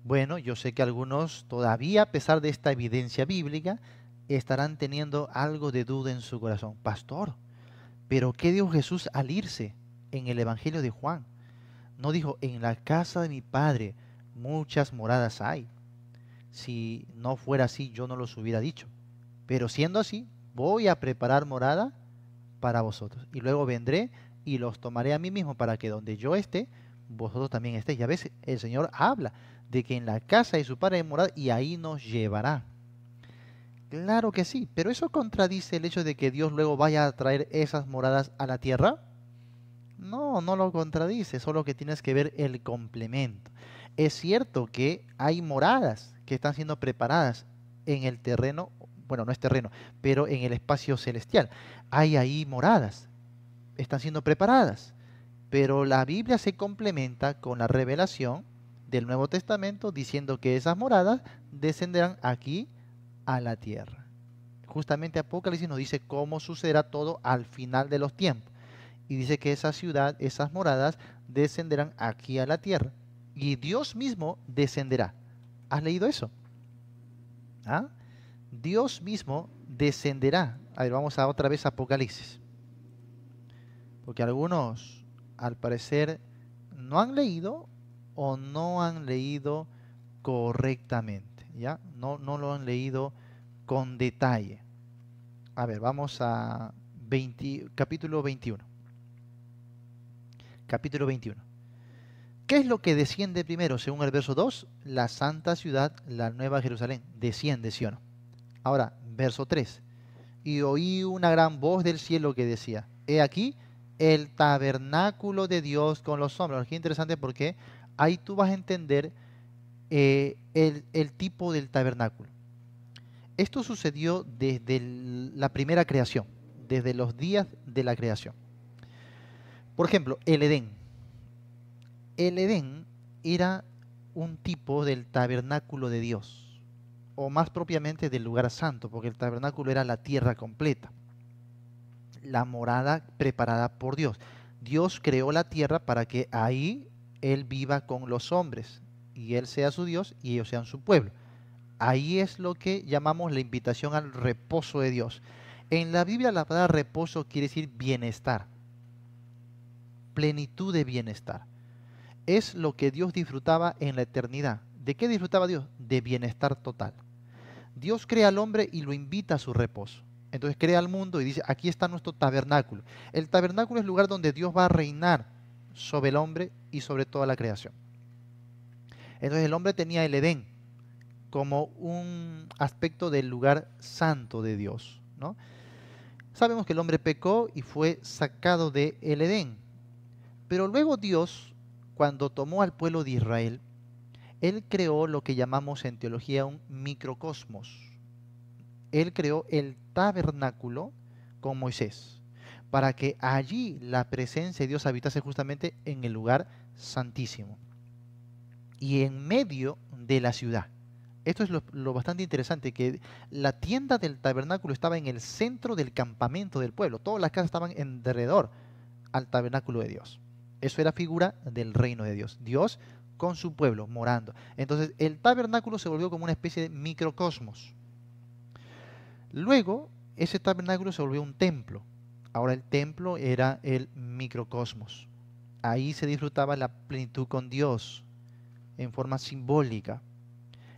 Bueno, yo sé que algunos todavía, a pesar de esta evidencia bíblica, estarán teniendo algo de duda en su corazón. Pastor, ¿pero qué dijo Jesús al irse en el Evangelio de Juan? No dijo, en la casa de mi Padre muchas moradas hay. Si no fuera así, yo no los hubiera dicho. Pero siendo así, voy a preparar morada para vosotros. Y luego vendré y los tomaré a mí mismo, para que donde yo esté, vosotros también estéis. Y a veces el Señor habla de que en la casa de su Padre hay morada, y ahí nos llevará. Claro que sí, pero ¿eso contradice el hecho de que Dios luego vaya a traer esas moradas a la tierra? No, no lo contradice, solo que tienes que ver el complemento. Es cierto que hay moradas que están siendo preparadas en el terreno, bueno, no es terreno, pero en el espacio celestial. Hay ahí moradas, están siendo preparadas, pero la Biblia se complementa con la revelación del Nuevo Testamento diciendo que esas moradas descenderán aquí a la tierra. Justamente Apocalipsis nos dice cómo sucederá todo al final de los tiempos. Y dice que esa ciudad, esas moradas, descenderán aquí a la tierra. Y Dios mismo descenderá. ¿Has leído eso? ¿Ah? Dios mismo descenderá. A ver, vamos a otra vez a Apocalipsis. Porque algunos, al parecer, no han leído o no han leído correctamente, ¿ya? No lo han leído con detalle. A ver, vamos a capítulo 21. Capítulo 21. ¿Qué es lo que desciende primero, según el verso 2? La santa ciudad, la nueva Jerusalén. Desciende, ¿sí o no? Ahora, verso 3. Y oí una gran voz del cielo que decía, he aquí el tabernáculo de Dios con los hombres. Qué interesante, porque ahí tú vas a entender el tipo del tabernáculo. Esto sucedió desde la primera creación, desde los días de la creación. Por ejemplo, el Edén. El Edén era un tipo del tabernáculo de Dios, o más propiamente del lugar santo, porque el tabernáculo era la tierra completa, la morada preparada por Dios. Dios creó la tierra para que ahí Él viva con los hombres, y Él sea su Dios y ellos sean su pueblo. Ahí es lo que llamamos la invitación al reposo de Dios. En la Biblia la palabra reposo quiere decir bienestar, plenitud de bienestar. Es lo que Dios disfrutaba en la eternidad. ¿De qué disfrutaba Dios? De bienestar total. Dios crea al hombre y lo invita a su reposo. Entonces crea al mundo y dice, aquí está nuestro tabernáculo. El tabernáculo es el lugar donde Dios va a reinar sobre el hombre y sobre toda la creación. Entonces el hombre tenía el Edén como un aspecto del lugar santo de Dios, ¿no? Sabemos que el hombre pecó y fue sacado del Edén. Pero luego Dios, cuando tomó al pueblo de Israel, Él creó lo que llamamos en teología un microcosmos. Él creó el tabernáculo con Moisés, para que allí la presencia de Dios habitase justamente en el lugar santísimo y en medio de la ciudad. Esto es lo bastante interesante, que la tienda del tabernáculo estaba en el centro del campamento del pueblo. Todas las casas estaban alrededor al tabernáculo de Dios. Eso era figura del reino de Dios. Dios con su pueblo morando. Entonces el tabernáculo se volvió como una especie de microcosmos. Luego ese tabernáculo se volvió un templo. Ahora el templo era el microcosmos. Ahí se disfrutaba la plenitud con Dios en forma simbólica.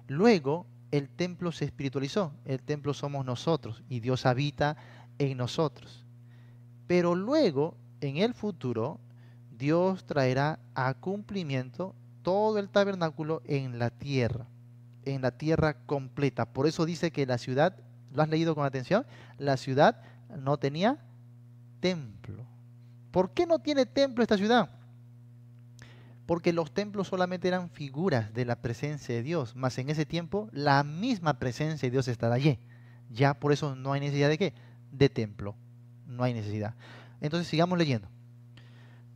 Luego el templo se espiritualizó. El templo somos nosotros y Dios habita en nosotros. Pero luego, en el futuro, Dios traerá a cumplimiento todo el tabernáculo en la tierra completa. Por eso dice que la ciudad, ¿lo has leído con atención? La ciudad no tenía templo. ¿Por qué no tiene templo esta ciudad? Porque los templos solamente eran figuras de la presencia de Dios, mas en ese tiempo la misma presencia de Dios estará allí. Ya por eso no hay necesidad de ¿qué? De templo. No hay necesidad. Entonces sigamos leyendo.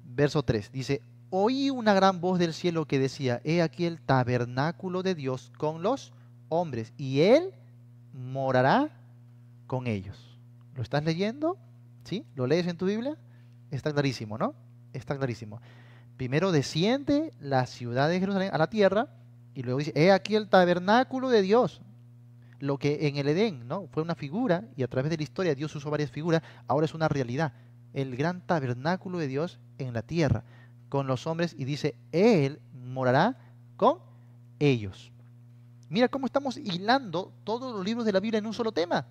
Verso 3 dice, oí una gran voz del cielo que decía, he aquí el tabernáculo de Dios con los hombres, y Él morará con ellos. ¿Lo estás leyendo? ¿Sí? ¿Lo lees en tu Biblia? Está clarísimo, ¿no? Está clarísimo. Primero desciende la ciudad de Jerusalén a la tierra, y luego dice, he aquí el tabernáculo de Dios. Lo que en el Edén, ¿no?, fue una figura, y a través de la historia Dios usó varias figuras, ahora es una realidad. El gran tabernáculo de Dios en la tierra, con los hombres, y dice, Él morará con ellos. Mira cómo estamos hilando todos los libros de la Biblia en un solo tema.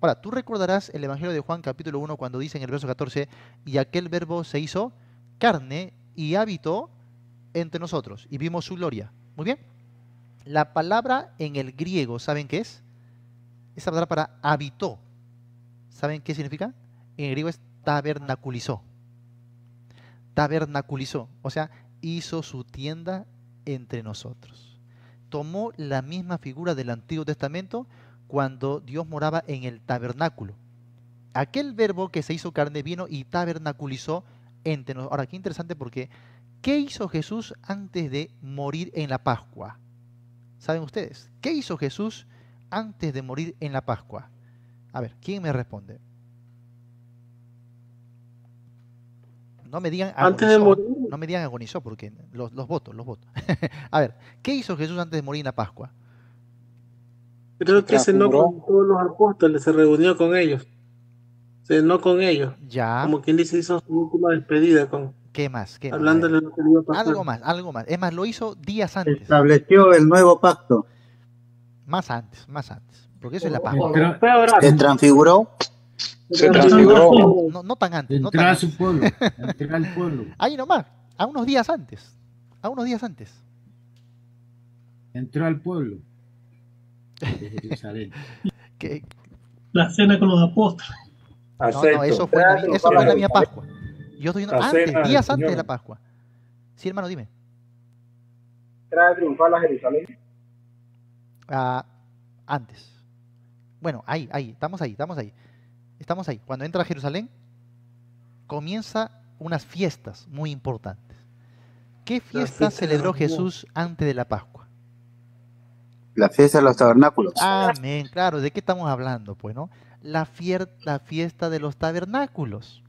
Ahora, tú recordarás el Evangelio de Juan capítulo 1 cuando dice en el verso 14, y aquel verbo se hizo carne y habitó entre nosotros, y vimos su gloria. Muy bien. La palabra en el griego, ¿saben qué es? Esa palabra para habitó, ¿saben qué significa? En el griego es tabernaculizó. Tabernaculizó, o sea, hizo su tienda entre nosotros. Tomó la misma figura del Antiguo Testamento cuando Dios moraba en el tabernáculo. Aquel verbo que se hizo carne vino y tabernaculizó entre nosotros. Ahora, qué interesante, porque ¿qué hizo Jesús antes de morir en la Pascua? ¿Saben ustedes? ¿Qué hizo Jesús antes de morir en la Pascua? A ver, ¿quién me responde? No me digan agonizó, Antes de morir, no me digan agonizó, porque los voto. A ver, ¿qué hizo Jesús antes de morir en la Pascua? creo que cenó transfiguró. con todos los apóstoles, se reunió con ellos. sea, no con ellos. Ya, Como quien dice, hizo su última despedida con ¿qué más? ¿Qué más? A ver, hablándole lo que le iba a pasar. algo más, algo más. Es más, lo hizo días antes. Estableció el nuevo pacto. Más antes. Porque eso es la Pascua. Entró, Fue ahora. Se transfiguró. Se transfiguró. No tan antes. No entró tan a su antes. pueblo. Entró al pueblo. Ahí nomás, a unos días antes. A unos días antes. Entró al pueblo de Jerusalén. Que, La cena con los apóstoles. no, eso fue en la mía Pascua. Yo estoy diciendo antes, días antes de la Pascua. Sí, hermano, dime. ¿Trae triunfal a Jerusalén? Antes. Bueno, ahí, estamos ahí. Cuando entra a Jerusalén, comienza unas fiestas muy importantes. ¿Qué fiesta celebró Jesús antes de la Pascua? La fiesta de los tabernáculos. Amén, claro, ¿de qué estamos hablando? Pues, ¿no? La fiesta de los tabernáculos.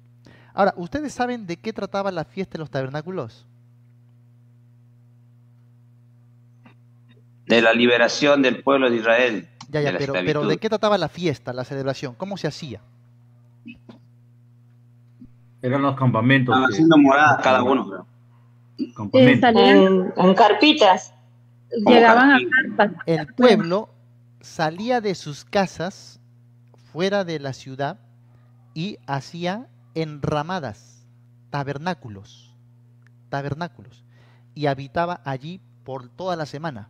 Ahora, ¿ustedes saben de qué trataba la fiesta de los tabernáculos? De la liberación del pueblo de Israel. Ya, de la pero esclavitud. ¿de qué trataba la fiesta, la celebración? ¿Cómo se hacía? Eran los campamentos. Estaban haciendo moradas cada uno. Campamentos. Salían En carpitas. llegaban a carpas. El pueblo salía de sus casas fuera de la ciudad y hacía enramadas, tabernáculos, y habitaba allí por toda la semana.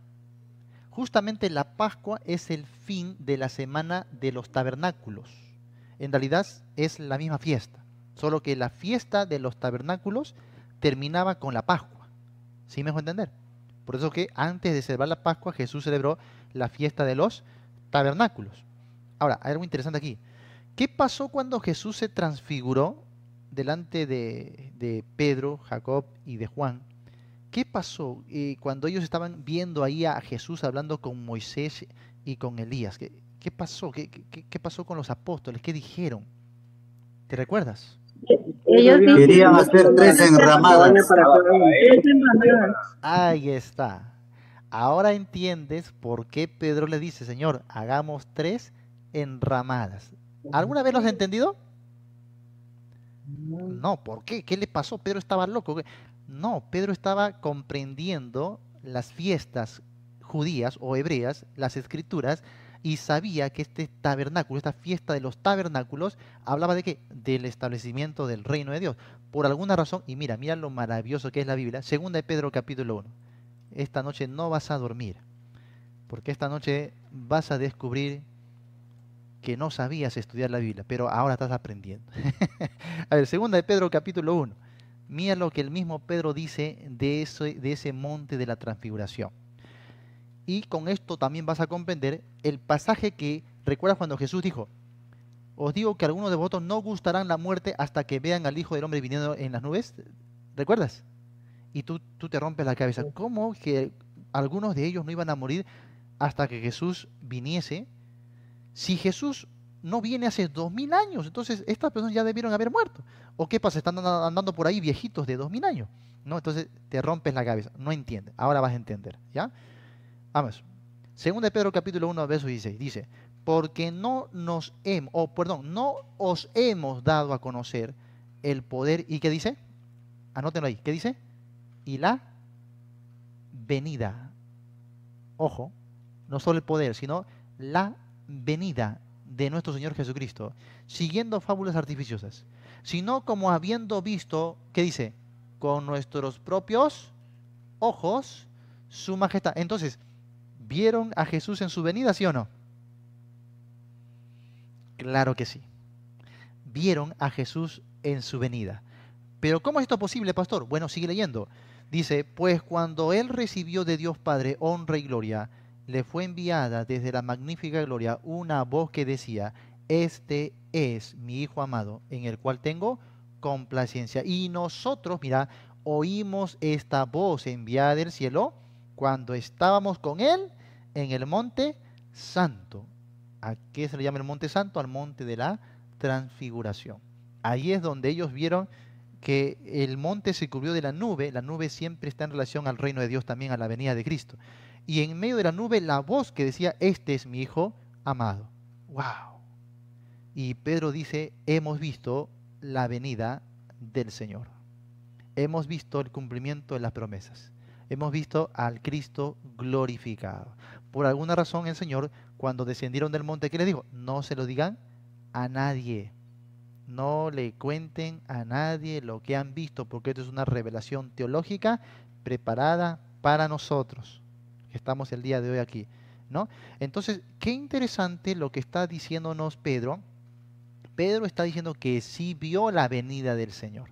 Justamente la Pascua es el fin de la semana de los tabernáculos. En realidad es la misma fiesta, solo que la fiesta de los tabernáculos terminaba con la Pascua. ¿Sí me dejo entender? Por eso que antes de celebrar la Pascua, Jesús celebró la fiesta de los tabernáculos. Ahora, hay algo interesante aquí. ¿Qué pasó cuando Jesús se transfiguró delante de Pedro, Jacob y de Juan? ¿Qué pasó cuando ellos estaban viendo ahí a Jesús hablando con Moisés y con Elías? ¿Qué pasó? ¿Qué pasó con los apóstoles? ¿Qué dijeron? ¿Te recuerdas? Ellos Querían hacer 3 enramadas. Ahí está. Ahora entiendes por qué Pedro le dice, Señor, hagamos 3 enramadas. ¿Alguna vez lo has entendido? No, ¿por qué? ¿Qué le pasó? Pedro estaba loco. No, Pedro estaba comprendiendo las fiestas judías o hebreas, las escrituras, y sabía que este tabernáculo, esta fiesta de los tabernáculos, hablaba de qué? Del establecimiento del reino de Dios. Por alguna razón, y mira lo maravilloso que es la Biblia, 2 de Pedro capítulo 1. Esta noche no vas a dormir, porque esta noche vas a descubrir que no sabías estudiar la Biblia, pero ahora estás aprendiendo. A ver, 2 de Pedro capítulo 1. Mira lo que el mismo Pedro dice de ese monte de la transfiguración. Y con esto también vas a comprender el pasaje que recuerdas cuando Jesús dijo, os digo que algunos de vosotros no gustarán la muerte hasta que vean al Hijo del Hombre viniendo en las nubes. ¿Recuerdas? Y tú te rompes la cabeza. ¿Cómo que algunos de ellos no iban a morir hasta que Jesús viniese? Si Jesús no viene hace 2000 años, entonces estas personas ya debieron haber muerto. ¿O qué pasa? Están andando por ahí viejitos de 2000 años. ¿No? Entonces te rompes la cabeza. No entiendes. Ahora vas a entender. ¿Ya? Vamos. 2 de Pedro capítulo 1, verso 16. Dice, porque no os hemos dado a conocer el poder. ¿Y qué dice? Anótenlo ahí. ¿Qué dice? Y la venida. Ojo, no solo el poder, sino la venida de nuestro Señor Jesucristo, siguiendo fábulas artificiosas, sino como habiendo visto, ¿qué dice? Con nuestros propios ojos su majestad. Entonces, ¿vieron a Jesús en su venida, sí o no? Claro que sí. Vieron a Jesús en su venida. Pero ¿cómo es esto posible, pastor? Bueno, sigue leyendo. Dice, pues cuando Él recibió de Dios Padre honra y gloria, le fue enviada desde la magnífica gloria una voz que decía, este es mi Hijo amado, en el cual tengo complacencia. Y nosotros, mira, oímos esta voz enviada del cielo cuando estábamos con Él en el monte santo. ¿A qué se le llama el monte santo? Al monte de la transfiguración. Ahí es donde ellos vieron que el monte se cubrió de la nube siempre está en relación al reino de Dios, también a la venida de Cristo. Y en medio de la nube la voz que decía, este es mi Hijo amado. ¡Wow! Y Pedro dice, hemos visto la venida del Señor. Hemos visto el cumplimiento de las promesas. Hemos visto al Cristo glorificado. Por alguna razón el Señor, cuando descendieron del monte, ¿qué les dijo? No se lo digan a nadie. No le cuenten a nadie lo que han visto, porque esto es una revelación teológica preparada para nosotros, que estamos el día de hoy aquí, ¿no? Entonces, qué interesante lo que está diciéndonos Pedro. Pedro está diciendo que sí vio la venida del Señor.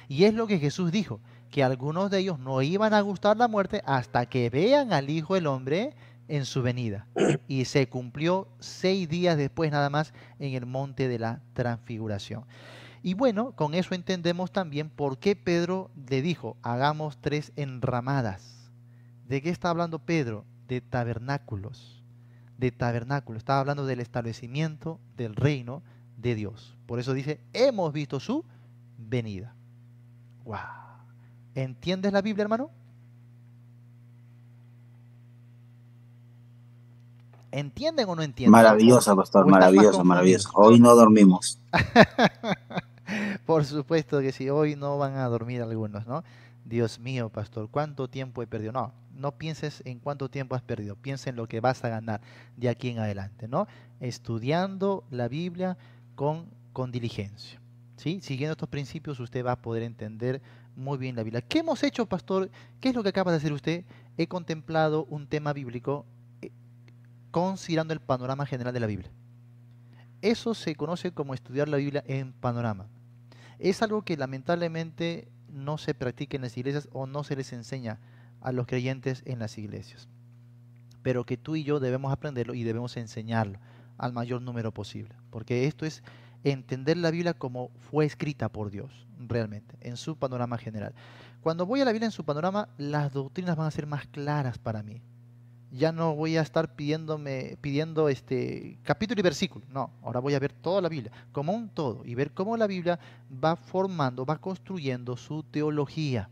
Y es lo que Jesús dijo, que algunos de ellos no iban a gustar la muerte hasta que vean al Hijo del Hombre en su venida. Y se cumplió 6 días después nada más en el monte de la transfiguración. Y bueno, con eso entendemos también por qué Pedro le dijo, hagamos 3 enramadas. ¿De qué está hablando Pedro? De tabernáculos. De tabernáculos. Estaba hablando del establecimiento del reino de Dios. Por eso dice, hemos visto su venida. ¡Wow! ¿Entiendes la Biblia, hermano? ¿Entienden o no entienden? Maravilloso, pastor, maravilloso, maravilloso. Hoy no dormimos. Por supuesto que sí, hoy no van a dormir algunos, ¿no? Dios mío, pastor, ¿cuánto tiempo he perdido? No, no pienses en cuánto tiempo has perdido, piensa en lo que vas a ganar de aquí en adelante, ¿no? Estudiando la Biblia con diligencia, ¿sí? Siguiendo estos principios usted va a poder entender muy bien la Biblia. ¿Qué hemos hecho, pastor? ¿Qué es lo que acaba de hacer usted? He contemplado un tema bíblico considerando el panorama general de la Biblia. Eso se conoce como estudiar la Biblia en panorama. Es algo que lamentablemente no se practica en las iglesias o no se les enseña a los creyentes en las iglesias. Pero que tú y yo debemos aprenderlo y debemos enseñarlo al mayor número posible. Porque esto es entender la Biblia como fue escrita por Dios, realmente, en su panorama general. Cuando voy a la Biblia en su panorama, las doctrinas van a ser más claras para mí. Ya no voy a estar pidiendo capítulo y versículo. No, ahora voy a ver toda la Biblia como un todo y ver cómo la Biblia va formando, va construyendo su teología.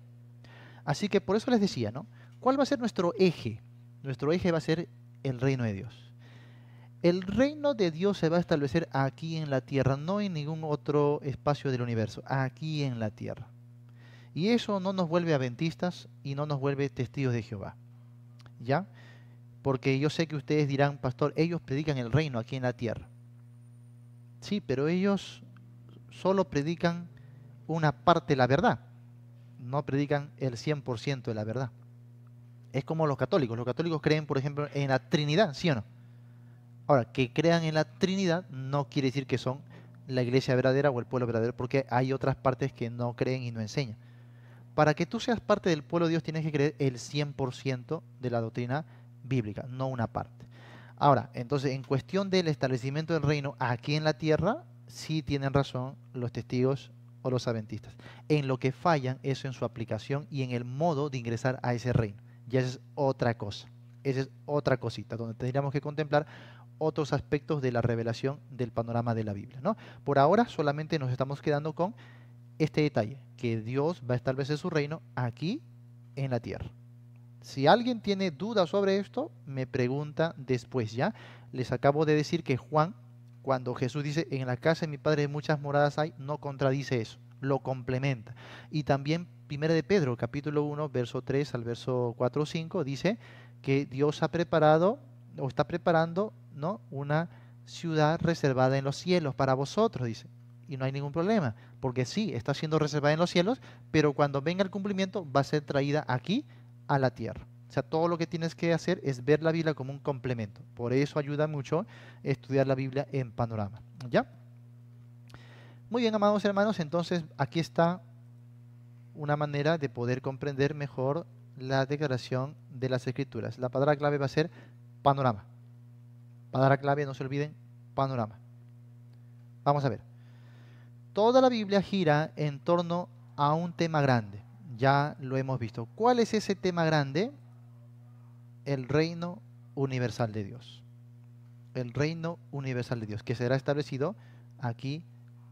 Así que por eso les decía, ¿no? ¿Cuál va a ser nuestro eje? Nuestro eje va a ser el reino de Dios. El reino de Dios se va a establecer aquí en la tierra, no en ningún otro espacio del universo, aquí en la tierra. Y eso no nos vuelve adventistas y no nos vuelve testigos de Jehová. ¿Ya? Porque yo sé que ustedes dirán, pastor, ellos predican el reino aquí en la tierra. Sí, pero ellos solo predican una parte de la verdad. No predican el 100% de la verdad. Es como los católicos. Los católicos creen, por ejemplo, en la Trinidad, ¿sí o no? Ahora, que crean en la Trinidad no quiere decir que son la iglesia verdadera o el pueblo verdadero, porque hay otras partes que no creen y no enseñan. Para que tú seas parte del pueblo de Dios tienes que creer el 100% de la doctrina bíblica, no una parte. Ahora, entonces, en cuestión del establecimiento del reino aquí en la tierra, sí tienen razón los testigos o los adventistas. En lo que fallan es en su aplicación y en el modo de ingresar a ese reino. Ya esa es otra cosa. Esa es otra cosita, donde tendríamos que contemplar otros aspectos de la revelación del panorama de la Biblia, ¿no? Por ahora solamente nos estamos quedando con este detalle, que Dios va a establecer su reino aquí en la tierra. Si alguien tiene dudas sobre esto, me pregunta después, ¿ya? Les acabo de decir que Juan, cuando Jesús dice, en la casa de mi Padre muchas moradas hay, no contradice eso, lo complementa. Y también 1 de Pedro, capítulo 1, verso 3 al verso 4 o 5, dice que Dios ha preparado, o está preparando, ¿no?, una ciudad reservada en los cielos para vosotros, dice. Y no hay ningún problema, porque sí, está siendo reservada en los cielos, pero cuando venga el cumplimiento va a ser traída aquí a la tierra. O sea, todo lo que tienes que hacer es ver la Biblia como un complemento. Por eso ayuda mucho estudiar la Biblia en panorama. ¿Ya? Muy bien, amados hermanos, entonces aquí está una manera de poder comprender mejor la declaración de las Escrituras. La palabra clave va a ser panorama. Palabra clave, no se olviden, panorama. Vamos a ver. Toda la Biblia gira en torno a un tema grande. Ya lo hemos visto. ¿Cuál es ese tema grande? El reino universal de Dios. El reino universal de Dios, que será establecido aquí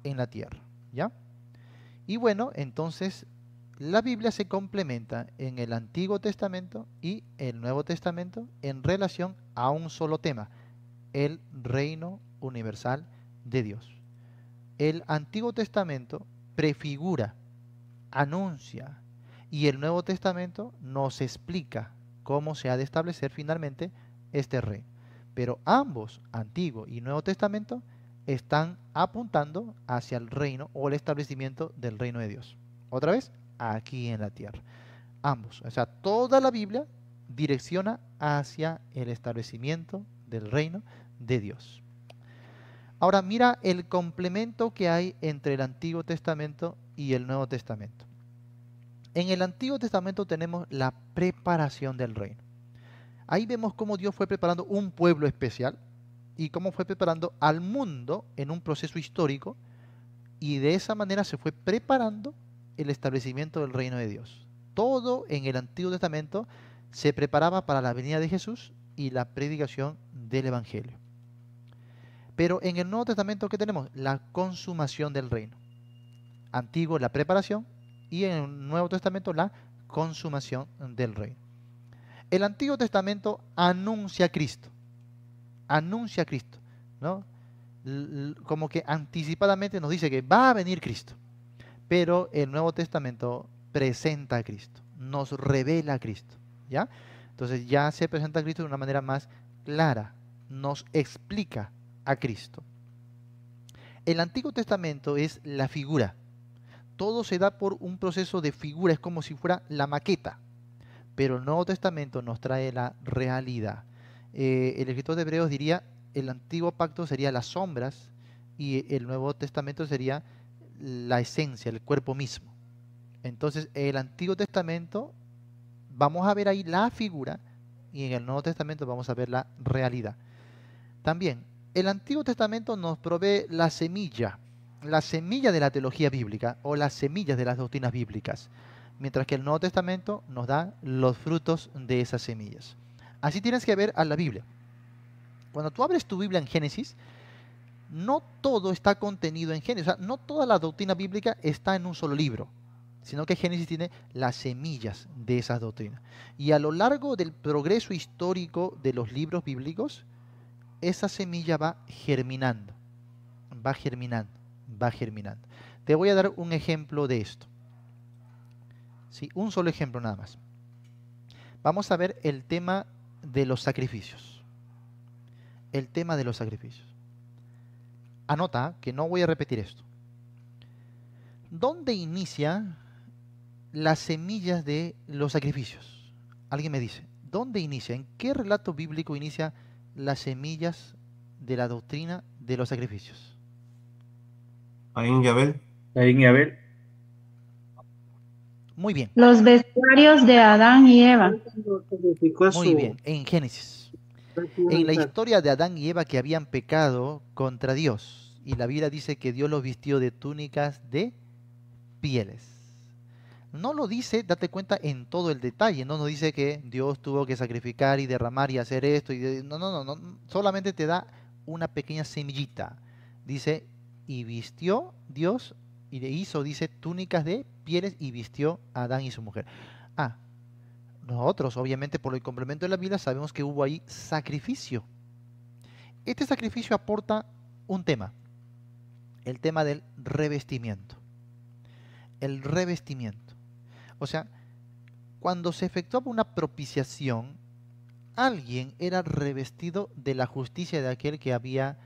en la tierra. ¿Ya? Y bueno, entonces la Biblia se complementa en el Antiguo Testamento y el Nuevo Testamento en relación a un solo tema, el reino universal de Dios. El Antiguo Testamento prefigura, anuncia, y el Nuevo Testamento nos explica cómo se ha de establecer finalmente este reino. Pero ambos, Antiguo y Nuevo Testamento, están apuntando hacia el reino o el establecimiento del reino de Dios. Otra vez, aquí en la tierra. Ambos, o sea, toda la Biblia direcciona hacia el establecimiento del reino de Dios. Ahora mira el complemento que hay entre el Antiguo Testamento y el Nuevo Testamento. En el Antiguo Testamento tenemos la preparación del reino. Ahí vemos cómo Dios fue preparando un pueblo especial y cómo fue preparando al mundo en un proceso histórico, y de esa manera se fue preparando el establecimiento del reino de Dios. Todo en el Antiguo Testamento se preparaba para la venida de Jesús y la predicación del Evangelio. Pero en el Nuevo Testamento, ¿qué tenemos? La consumación del reino. Antiguo, la preparación, y en el Nuevo Testamento, la consumación del reino. El Antiguo Testamento anuncia a Cristo, ¿no? Como que anticipadamente nos dice que va a venir Cristo. Pero el Nuevo Testamento presenta a Cristo, nos revela a Cristo, ¿ya? Entonces ya se presenta a Cristo de una manera más clara, nos explica a Cristo. El Antiguo Testamento es la figura. Todo se da por un proceso de figura, es como si fuera la maqueta. Pero el Nuevo Testamento nos trae la realidad. El escritor de Hebreos diría, el Antiguo Pacto sería las sombras y el Nuevo Testamento sería la esencia, el cuerpo mismo. Entonces, el Antiguo Testamento vamos a ver ahí la figura y en el Nuevo Testamento vamos a ver la realidad. También, el Antiguo Testamento nos provee la semilla de la teología bíblica o las semillas de las doctrinas bíblicas, mientras que el Nuevo Testamento nos da los frutos de esas semillas. Así tienes que ver a la Biblia. Cuando tú abres tu Biblia en Génesis, no todo está contenido en Génesis, o sea, no toda la doctrina bíblica está en un solo libro, sino que Génesis tiene las semillas de esas doctrinas. Y a lo largo del progreso histórico de los libros bíblicos, esa semilla va germinando, va germinando, va germinando. Te voy a dar un ejemplo de esto. Sí, un solo ejemplo nada más. Vamos a ver el tema de los sacrificios. El tema de los sacrificios. Anota que no voy a repetir esto. ¿Dónde inicia las semillas de los sacrificios? Alguien me dice, ¿dónde inicia? ¿En qué relato bíblico inicia las semillas de la doctrina de los sacrificios? Caín y Abel. Caín y Abel. Muy bien. Los vestuarios de Adán y Eva. Muy bien, en Génesis. En la historia de Adán y Eva que habían pecado contra Dios. Y la Biblia dice que Dios los vistió de túnicas de pieles. No lo dice, date cuenta, en todo el detalle. No nos dice que Dios tuvo que sacrificar y derramar y hacer esto. No. Solamente te da una pequeña semillita. Dice, y vistió Dios, y le hizo, dice, túnicas de pieles y vistió a Adán y su mujer. Nosotros, obviamente, por el complemento de la Biblia, sabemos que hubo ahí sacrificio. Este sacrificio aporta un tema. El tema del revestimiento. El revestimiento. O sea, cuando se efectuaba una propiciación, alguien era revestido de la justicia de aquel que había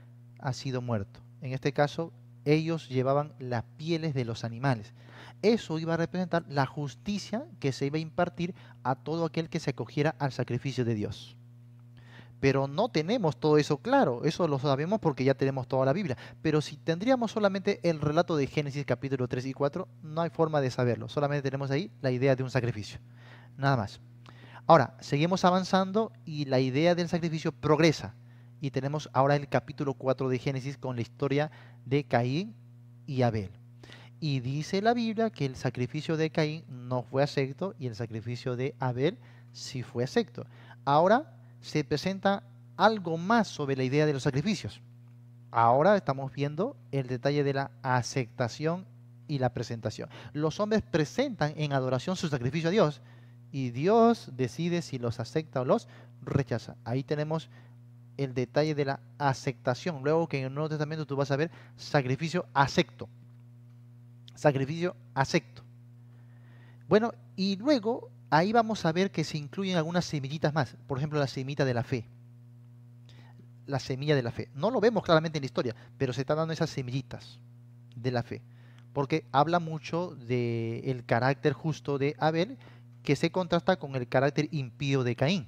sido muerto. En este caso, ellos llevaban las pieles de los animales. Eso iba a representar la justicia que se iba a impartir a todo aquel que se acogiera al sacrificio de Dios. Pero no tenemos todo eso claro, eso lo sabemos porque ya tenemos toda la Biblia. Pero si tendríamos solamente el relato de Génesis capítulo 3 y 4, no hay forma de saberlo. Solamente tenemos ahí la idea de un sacrificio. Nada más. Ahora, seguimos avanzando y la idea del sacrificio progresa. Y tenemos ahora el capítulo 4 de Génesis con la historia de Caín y Abel. Y dice la Biblia que el sacrificio de Caín no fue acepto y el sacrificio de Abel sí fue acepto. Ahora se presenta algo más sobre la idea de los sacrificios. Ahora estamos viendo el detalle de la aceptación y la presentación. Los hombres presentan en adoración su sacrificio a Dios y Dios decide si los acepta o los rechaza. Ahí tenemos el detalle de la aceptación. Luego que en el Nuevo Testamento tú vas a ver sacrificio acepto. Sacrificio acepto. Bueno, y luego ahí vamos a ver que se incluyen algunas semillitas más. Por ejemplo, la semilla de la fe. La semilla de la fe. No lo vemos claramente en la historia, pero se están dando esas semillitas de la fe. Porque habla mucho del carácter justo de Abel, que se contrasta con el carácter impío de Caín.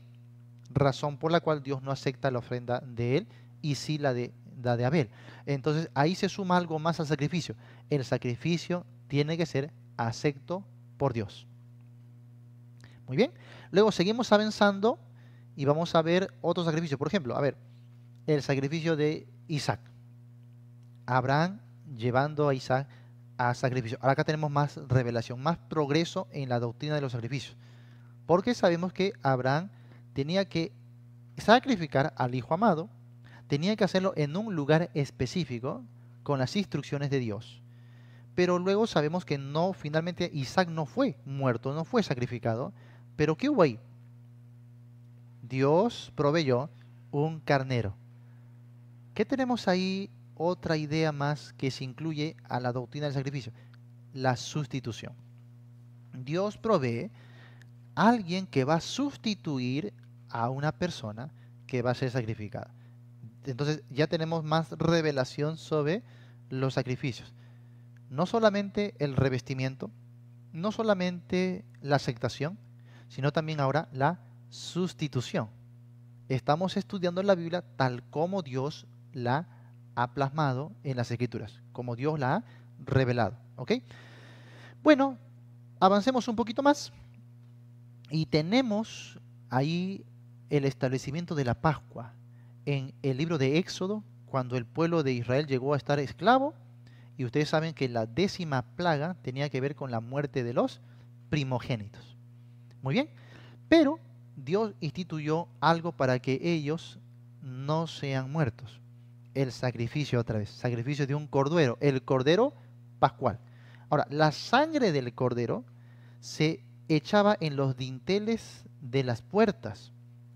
Razón por la cual Dios no acepta la ofrenda de él y sí la de Abel. Entonces ahí se suma algo más al sacrificio. El sacrificio tiene que ser acepto por Dios. Muy bien. Luego seguimos avanzando y vamos a ver otro sacrificio. Por ejemplo, a ver, el sacrificio de Isaac. Abraham llevando a Isaac a sacrificio. Ahora acá tenemos más revelación, más progreso en la doctrina de los sacrificios. Porque sabemos que Abraham tenía que sacrificar al hijo amado, tenía que hacerlo en un lugar específico con las instrucciones de Dios. Pero luego sabemos que no, finalmente Isaac no fue muerto, no fue sacrificado. Pero ¿qué hubo ahí? Dios proveyó un carnero. ¿Qué tenemos ahí? Otra idea más que se incluye a la doctrina del sacrificio, la sustitución. Dios provee a alguien que va a sustituir a una persona que va a ser sacrificada. Entonces ya tenemos más revelación sobre los sacrificios. No solamente el revestimiento, no solamente la aceptación, sino también ahora la sustitución. Estamos estudiando la Biblia tal como Dios la ha plasmado en las Escrituras, como Dios la ha revelado. ¿Ok? Bueno, avancemos un poquito más y tenemos ahí el establecimiento de la Pascua en el libro de Éxodo, cuando el pueblo de Israel llegó a estar esclavo, y ustedes saben que la 10ª plaga tenía que ver con la muerte de los primogénitos. Muy bien, pero Dios instituyó algo para que ellos no sean muertos. El sacrificio otra vez, sacrificio de un cordero, el cordero pascual. Ahora, la sangre del cordero se echaba en los dinteles de las puertas.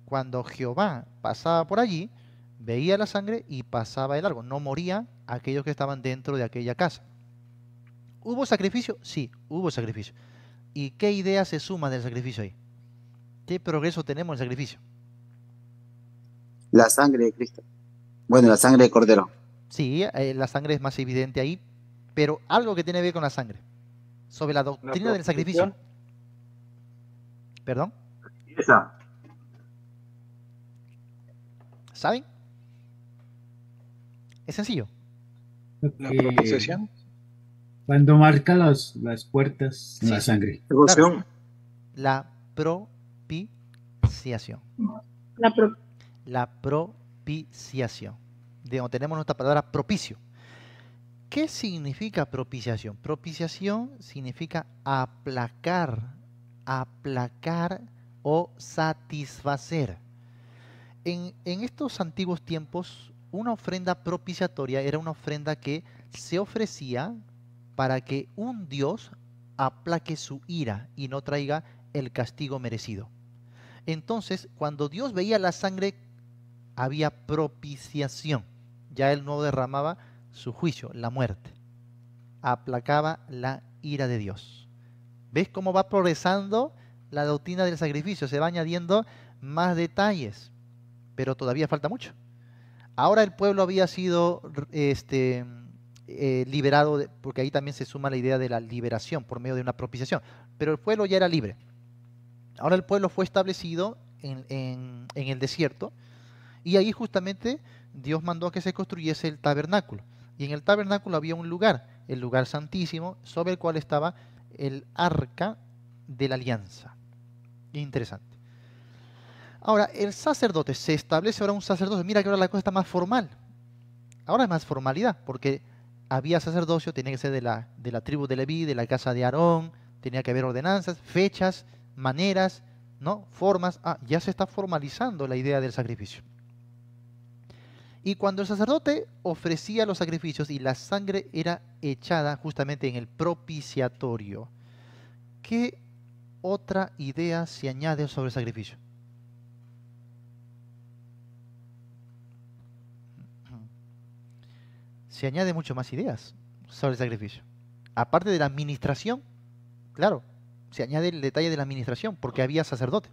Cuando Jehová pasaba por allí, veía la sangre y pasaba el largo. No moría aquellos que estaban dentro de aquella casa. ¿Hubo sacrificio? Sí, hubo sacrificio. ¿Y qué idea se suma del sacrificio ahí? ¿Qué progreso tenemos en el sacrificio? La sangre de Cristo. Bueno, la sangre de Cordero. Sí, la sangre es más evidente ahí, pero algo que tiene que ver con la sangre. Sobre la doctrina del sacrificio. ¿Perdón? Esa. ¿Saben? Es sencillo. La propiciación. Cuando marca las puertas con la sangre. Claro. La propiciación. La propiciación. De donde tenemos nuestra palabra propicio. ¿Qué significa propiciación? Propiciación significa aplacar, aplacar o satisfacer. En estos antiguos tiempos, una ofrenda propiciatoria era una ofrenda que se ofrecía para que un Dios aplaque su ira y no traiga el castigo merecido. Entonces, cuando Dios veía la sangre, había propiciación. Ya Él no derramaba su juicio, la muerte. Aplacaba la ira de Dios. ¿Ves cómo va progresando la doctrina del sacrificio? Se va añadiendo más detalles, pero todavía falta mucho. Ahora el pueblo había sido liberado, porque ahí también se suma la idea de la liberación por medio de una propiciación, pero el pueblo ya era libre. Ahora el pueblo fue establecido en el desierto, y ahí justamente Dios mandó a que se construyese el tabernáculo. Y en el tabernáculo había un lugar, el lugar santísimo, sobre el cual estaba el arca de la alianza. Interesante. Ahora, el sacerdote, se establece ahora un sacerdote. Mira que ahora la cosa está más formal. Ahora es más formalidad, porque había sacerdocio, tenía que ser de la tribu de Leví, de la casa de Aarón, tenía que haber ordenanzas, fechas, maneras, ¿no? Formas. Ya se está formalizando la idea del sacrificio. Y cuando el sacerdote ofrecía los sacrificios y la sangre era echada justamente en el propiciatorio, ¿qué otra idea se añade sobre el sacrificio? se añade mucho más ideas sobre el sacrificio. Aparte de la administración, claro, se añade el detalle de la administración, porque había sacerdote.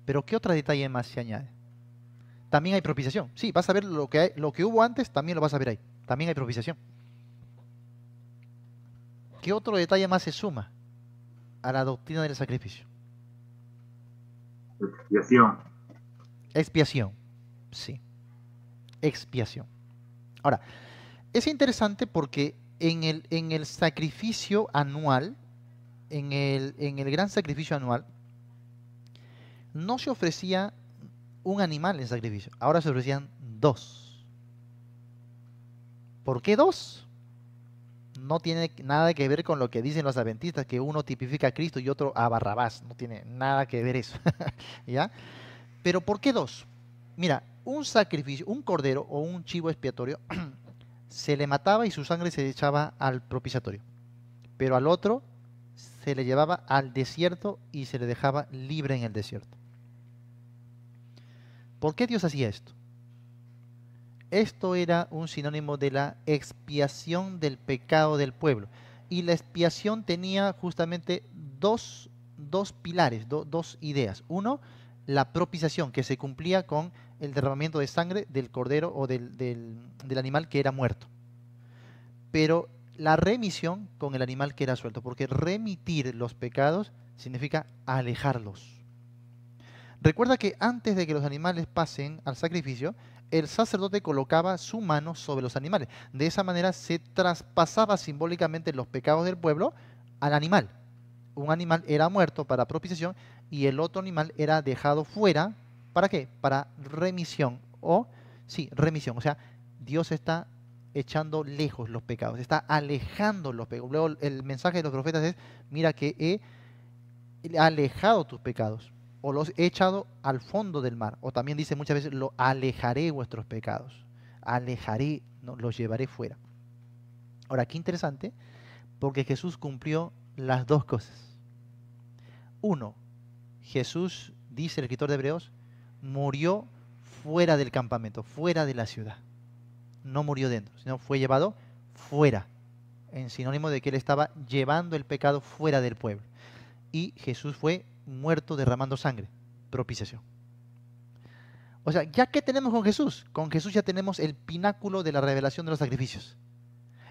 Pero ¿qué otro detalle más se añade? También hay propiciación. Sí, vas a ver lo que hubo antes, también lo vas a ver ahí. También hay propiciación. ¿Qué otro detalle más se suma a la doctrina del sacrificio? Expiación. Expiación. Sí. Expiación. Ahora, es interesante porque en el sacrificio anual, en el gran sacrificio anual, no se ofrecía un animal en sacrificio. Ahora se ofrecían 2. ¿Por qué 2? No tiene nada que ver con lo que dicen los adventistas, que uno tipifica a Cristo y otro a Barrabás. No tiene nada que ver eso. ¿Ya? Pero ¿por qué 2? Mira, un sacrificio, un cordero o un chivo expiatorio, se le mataba y su sangre se echaba al propiciatorio. Pero al otro se le llevaba al desierto y se le dejaba libre en el desierto. ¿Por qué Dios hacía esto? Esto era un sinónimo de la expiación del pecado del pueblo. Y la expiación tenía justamente dos pilares, dos ideas. Uno, la propiciación, que se cumplía con el derramamiento de sangre del cordero o del animal que era muerto. Pero la remisión con el animal que era suelto, porque remitir los pecados significa alejarlos. Recuerda que antes de que los animales pasen al sacrificio, el sacerdote colocaba su mano sobre los animales. De esa manera se traspasaba simbólicamente los pecados del pueblo al animal. Un animal era muerto para propiciación y el otro animal era dejado fuera. ¿Para qué? Para remisión. Remisión. O sea, Dios está echando lejos los pecados, está alejando los pecados. Luego el mensaje de los profetas es: mira que he alejado tus pecados, o los he echado al fondo del mar. O también dice muchas veces: lo alejaré vuestros pecados. Alejaré, no, los llevaré fuera. Ahora, qué interesante, porque Jesús cumplió las dos cosas. Uno, Jesús, dice el escritor de Hebreos, murió fuera del campamento, fuera de la ciudad. No murió dentro, sino fue llevado fuera, en sinónimo de que él estaba llevando el pecado fuera del pueblo. Y Jesús fue muerto derramando sangre, propiciación. O sea, ¿ya qué tenemos con Jesús? Con Jesús ya tenemos el pináculo de la revelación de los sacrificios.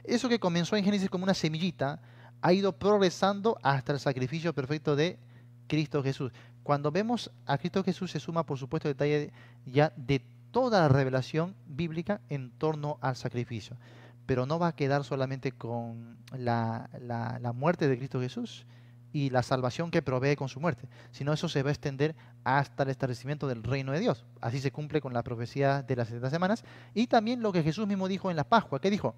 Eso que comenzó en Génesis como una semillita, ha ido progresando hasta el sacrificio perfecto de Cristo Jesús. Cuando vemos a Cristo Jesús se suma, por supuesto, el detalle ya de toda la revelación bíblica en torno al sacrificio. Pero no va a quedar solamente con la muerte de Cristo Jesús y la salvación que provee con su muerte, sino eso se va a extender hasta el establecimiento del reino de Dios. Así se cumple con la profecía de las 70 semanas y también lo que Jesús mismo dijo en la Pascua. ¿Qué dijo?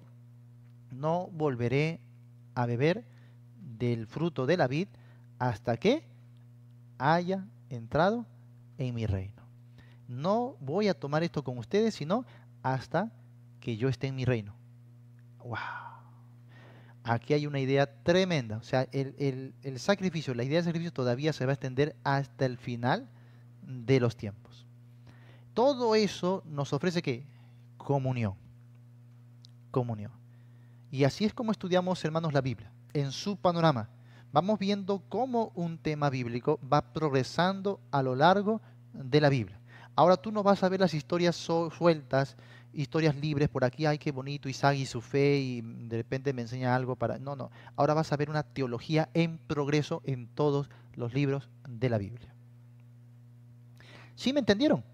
No volveré a beber del fruto de la vid hasta que haya entrado en mi reino. No voy a tomar esto con ustedes, sino hasta que yo esté en mi reino. ¡Wow! Aquí hay una idea tremenda. O sea, el sacrificio, la idea del sacrificio todavía se va a extender hasta el final de los tiempos. Todo eso nos ofrece ¿qué? Comunión. Comunión. Y así es como estudiamos, hermanos, la Biblia. En su panorama. Vamos viendo cómo un tema bíblico va progresando a lo largo de la Biblia. Ahora tú no vas a ver las historias sueltas, historias libres, por aquí, ay, qué bonito, Isaac y su fe, y de repente me enseña algo para... No, no. Ahora vas a ver una teología en progreso en todos los libros de la Biblia. ¿Sí me entendieron?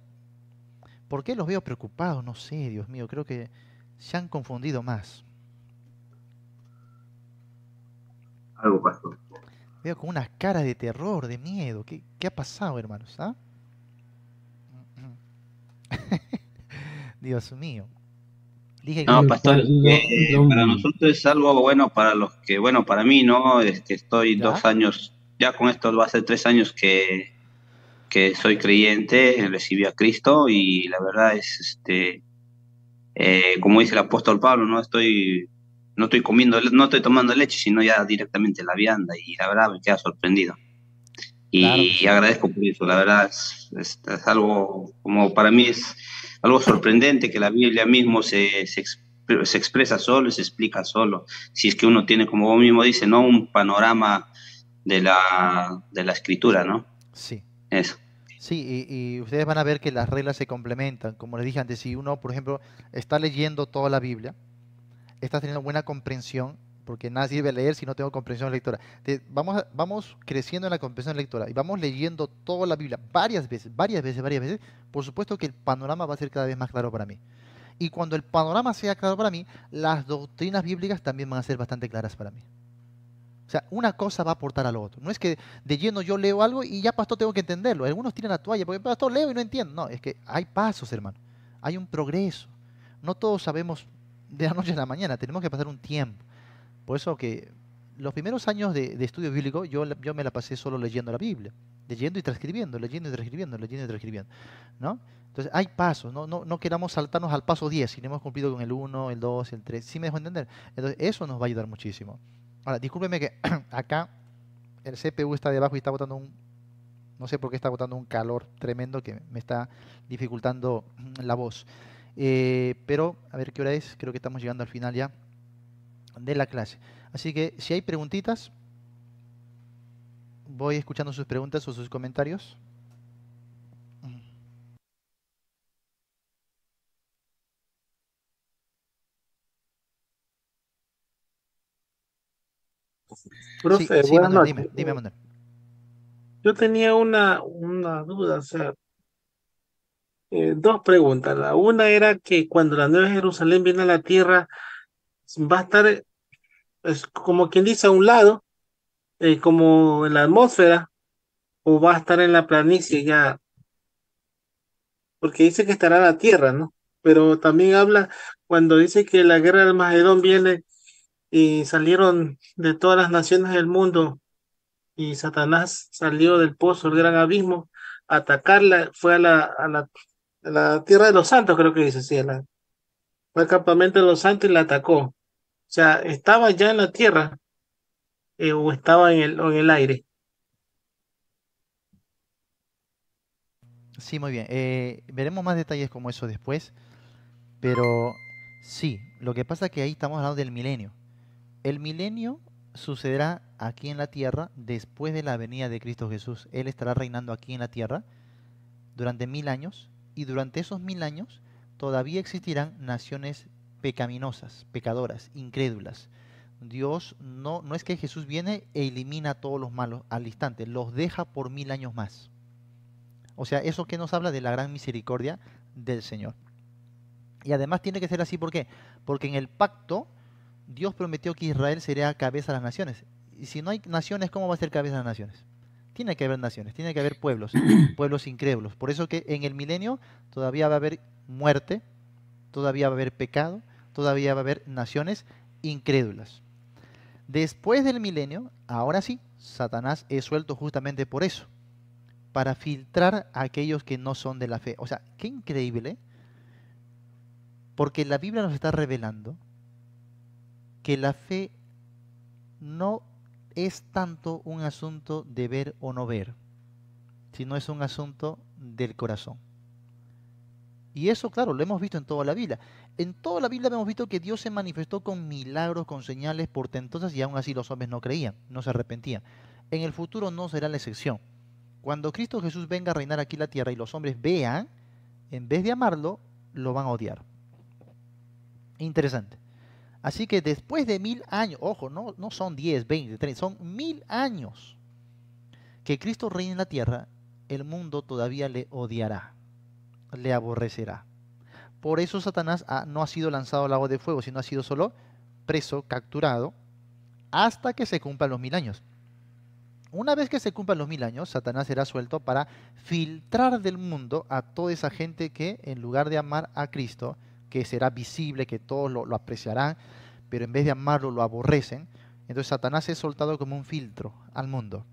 ¿Por qué los veo preocupados? No sé, Dios mío, creo que se han confundido más. Algo pasó. Veo con una cara de terror, de miedo. ¿Qué ha pasado, hermanos? ¿Ah? Dios mío. Dije No, que... pastor, para nosotros es algo bueno para los que, bueno, para mí, ¿no? Estoy ¿Ya? 2 años, ya con esto va a ser 3 años que soy creyente, recibí a Cristo y la verdad es, como dice el apóstol Pablo, no estoy tomando leche, sino ya directamente la vianda y la verdad me queda sorprendido. Y Claro que sí. agradezco por eso, la verdad es algo como para mí algo sorprendente que la Biblia mismo se expresa solo y se explica solo. Si es que uno tiene, como vos mismo dices, ¿no? Un panorama de la escritura, ¿no? Sí. Eso. Sí, y ustedes van a ver que las reglas se complementan. Como les dije antes, si uno, por ejemplo, está leyendo toda la Biblia, está teniendo buena comprensión, porque nada sirve leer si no tengo comprensión lectora. Vamos creciendo en la comprensión lectora y vamos leyendo toda la Biblia varias veces, por supuesto que el panorama va a ser cada vez más claro para mí. Y cuando el panorama sea claro para mí, las doctrinas bíblicas también van a ser bastante claras para mí. O sea, una cosa va a aportar a lo otro. No es que de lleno yo leo algo y ya, pastor, tengo que entenderlo. Algunos tiran la toalla porque, pastor, leo y no entiendo. No, es que hay pasos, hermano. Hay un progreso. No todos sabemos de la noche a la mañana. Tenemos que pasar un tiempo. Por eso que los primeros años de estudio bíblico yo me la pasé solo leyendo la Biblia. Leyendo y transcribiendo, leyendo y transcribiendo, leyendo y transcribiendo, ¿no? Entonces hay pasos. No queramos saltarnos al paso 10 si no hemos cumplido con el 1, el 2, el 3. ¿Sí me dejo entender? Entonces eso nos va a ayudar muchísimo. Ahora, discúlpeme que acá el CPU está debajo y está botando no sé por qué está botando un calor tremendo que me está dificultando la voz. Pero, a ver qué hora es, creo que estamos llegando al final ya de la clase. Así que si hay preguntitas, voy escuchando sus preguntas o sus comentarios. Profe, Sí, buenas Manuel, noches. dime, Manuel. Yo tenía una duda, o sea, dos preguntas. La una era que cuando la Nueva Jerusalén viene a la tierra, va a estar, es como quien dice, a un lado, como en la atmósfera, o va a estar en la planicie ya, porque dice que estará en la tierra, ¿no? Pero también habla cuando dice que la guerra del Armagedón viene y salieron de todas las naciones del mundo y Satanás salió del pozo, el gran abismo, a atacarla, fue a la tierra de los santos, creo que dice, sí, fue al campamento de los santos y la atacó. O sea, ¿estaba ya en la tierra o estaba en el aire? Sí, muy bien. Veremos más detalles como eso después, pero sí, lo que pasa es que ahí estamos hablando del milenio. El milenio sucederá aquí en la tierra después de la venida de Cristo Jesús. Él estará reinando aquí en la tierra durante 1000 años y durante esos 1000 años todavía existirán naciones pecaminosas, pecadoras, incrédulas. Dios no es que Jesús viene e elimina a todos los malos al instante, los deja por 1000 años más. O sea, eso que nos habla de la gran misericordia del Señor. Y además tiene que ser así, ¿por qué? Porque en el pacto Dios prometió que Israel sería cabeza de las naciones. Y si no hay naciones, ¿cómo va a ser cabeza de las naciones? Tiene que haber naciones, tiene que haber pueblos, pueblos incrédulos. Por eso que en el milenio todavía va a haber muerte, todavía va a haber pecado, todavía va a haber naciones incrédulas. Después del milenio, ahora sí, Satanás es suelto justamente por eso, para filtrar a aquellos que no son de la fe. O sea, qué increíble, porque la Biblia nos está revelando que la fe no es tanto un asunto de ver o no ver, sino es un asunto del corazón. Y eso, claro, lo hemos visto en toda la Biblia. En toda la Biblia hemos visto que Dios se manifestó con milagros, con señales portentosas y aún así los hombres no creían, no se arrepentían. En el futuro no será la excepción. Cuando Cristo Jesús venga a reinar aquí en la tierra y los hombres vean, en vez de amarlo, lo van a odiar. Interesante. Así que después de 1000 años, ojo, no son 10, 20, 30, son 1000 años que Cristo reine en la tierra, el mundo todavía le odiará, le aborrecerá. Por eso Satanás no ha sido lanzado al lago de fuego, sino ha sido solo preso, capturado, hasta que se cumplan los 1000 años. Una vez que se cumplan los 1000 años, Satanás será suelto para filtrar del mundo a toda esa gente que, en lugar de amar a Cristo, que será visible, que todos lo apreciarán, pero en vez de amarlo lo aborrecen, entonces Satanás es soltado como un filtro al mundo.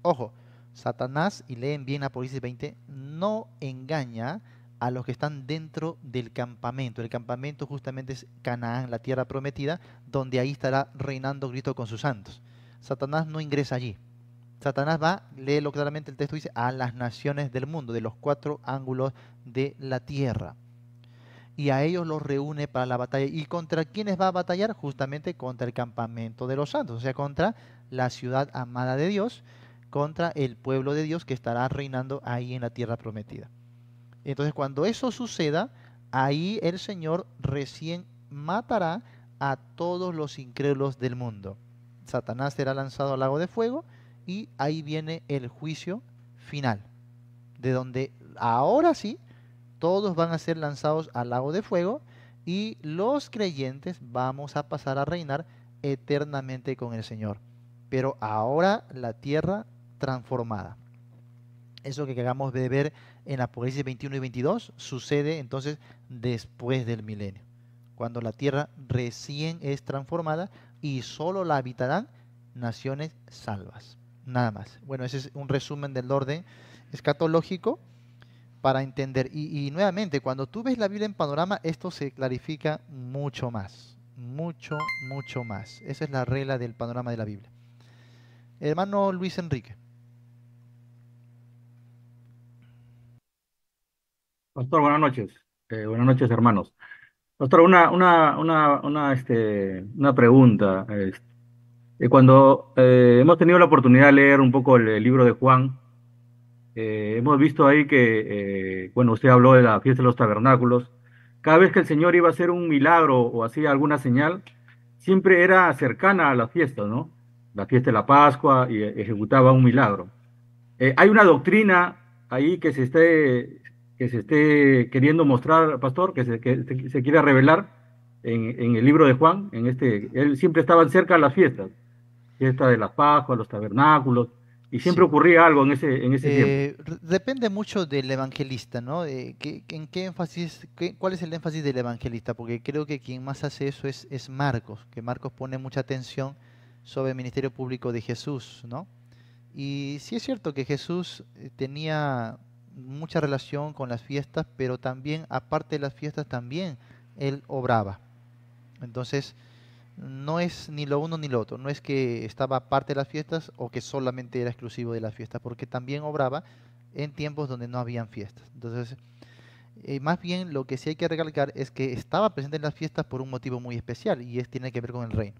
Ojo, Satanás, y leen bien Apocalipsis 20, no engaña a los que están dentro del campamento. El campamento justamente es Canaán, la tierra prometida, donde ahí estará reinando Cristo con sus santos. Satanás no ingresa allí. Satanás va, léelo claramente, el texto dice, a las naciones del mundo, de los 4 ángulos de la tierra. y a ellos los reúne para la batalla. ¿Y contra quiénes va a batallar? Justamente contra el campamento de los santos, o sea, contra la ciudad amada de Dios, contra el pueblo de Dios que estará reinando ahí en la tierra prometida. Entonces, cuando eso suceda, ahí el Señor recién matará a todos los incrédulos del mundo. Satanás será lanzado al lago de fuego y ahí viene el juicio final, de donde ahora sí todos van a ser lanzados al lago de fuego y los creyentes vamos a pasar a reinar eternamente con el Señor. Pero ahora la tierra transformada. Eso que acabamos de ver en Apocalipsis 21 y 22 sucede entonces después del milenio, cuando la tierra recién es transformada y solo la habitarán naciones salvas. Nada más. Bueno, ese es un resumen del orden escatológico para entender. Y nuevamente, cuando tú ves la Biblia en panorama, esto se clarifica mucho más. Mucho, mucho más. Esa es la regla del panorama de la Biblia. Hermano Luis Enrique. Pastor, buenas noches. Buenas noches, hermanos. Pastor, una pregunta. Cuando hemos tenido la oportunidad de leer un poco el libro de Juan, hemos visto ahí que, bueno, usted habló de la fiesta de los tabernáculos. Cada vez que el Señor iba a hacer un milagro o hacía alguna señal, siempre era cercana a la fiesta, ¿no? La fiesta de la Pascua y ejecutaba un milagro. Hay una doctrina ahí que se esté queriendo mostrar, pastor, que se quiera revelar en el libro de Juan. Él siempre estaban cerca de las fiestas, fiesta de las Pascuas, los tabernáculos, y siempre Sí. ocurría algo en ese tiempo. Depende mucho del evangelista, ¿no? ¿En qué énfasis, cuál es el énfasis del evangelista? Porque creo que quien más hace eso es Marcos, que Marcos pone mucha atención sobre el ministerio público de Jesús, ¿no? Y sí es cierto que Jesús tenía mucha relación con las fiestas, pero también, aparte de las fiestas, también él obraba. Entonces, no es ni lo uno ni lo otro. No es que estaba aparte de las fiestas o que solamente era exclusivo de las fiestas, porque también obraba en tiempos donde no habían fiestas. Entonces, más bien lo que sí hay que recalcar es que estaba presente en las fiestas por un motivo muy especial y tiene que ver con el reino.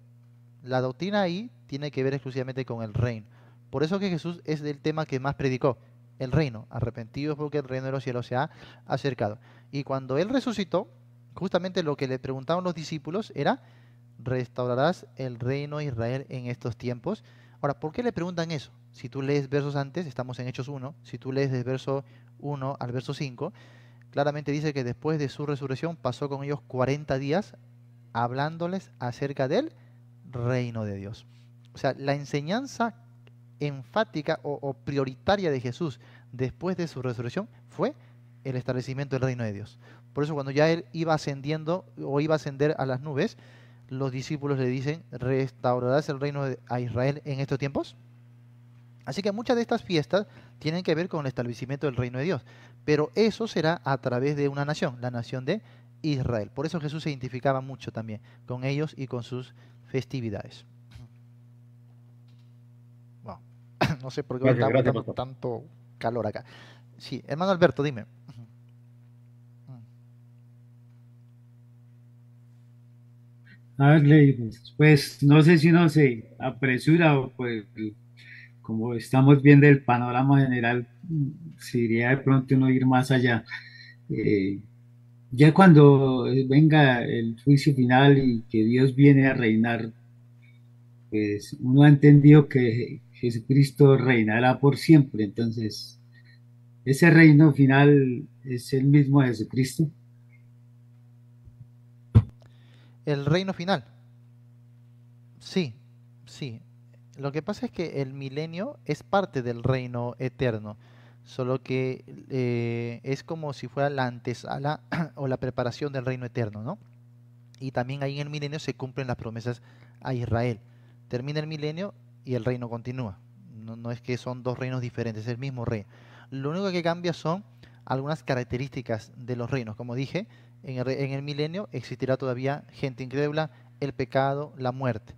La doctrina ahí tiene que ver exclusivamente con el reino. Por eso que Jesús es el tema que más predicó, el reino. Arrepentidos porque el reino de los cielos se ha acercado. Y cuando él resucitó, justamente lo que le preguntaban los discípulos era: ¿restaurarás el reino de Israel en estos tiempos? Ahora, ¿por qué le preguntan eso? Si tú lees versos antes, estamos en Hechos 1, si tú lees del verso 1 al verso 5, claramente dice que después de su resurrección pasó con ellos 40 días hablándoles acerca del reino de Dios. O sea, la enseñanza enfática o prioritaria de Jesús después de su resurrección fue el establecimiento del reino de Dios. Por eso cuando ya él iba ascendiendo o iba a ascender a las nubes, los discípulos le dicen: ¿restaurarás el reino a Israel en estos tiempos? Así que muchas de estas fiestas tienen que ver con el establecimiento del reino de Dios, pero eso será a través de una nación, la nación de Israel. Por eso Jesús se identificaba mucho también con ellos y con sus festividades. Wow. No sé por qué está dando tanto calor acá. Sí, hermano Alberto, dime. A ver, Ley, pues no sé si uno se apresura o pues como estamos viendo el panorama general, se iría de pronto uno ir más allá. Ya cuando venga el juicio final y que Dios viene a reinar, pues uno ha entendido que Jesucristo reinará por siempre. Entonces, ese reino final es el mismo Jesucristo. El reino final. Sí, sí. Lo que pasa es que el milenio es parte del reino eterno, solo que es como si fuera la antesala o la preparación del reino eterno, ¿no? Y también ahí en el milenio se cumplen las promesas a Israel. Termina el milenio y el reino continúa. No es que son dos reinos diferentes, es el mismo reino. Lo único que cambia son algunas características de los reinos. Como dije, en el milenio existirá todavía gente incrédula, el pecado, la muerte.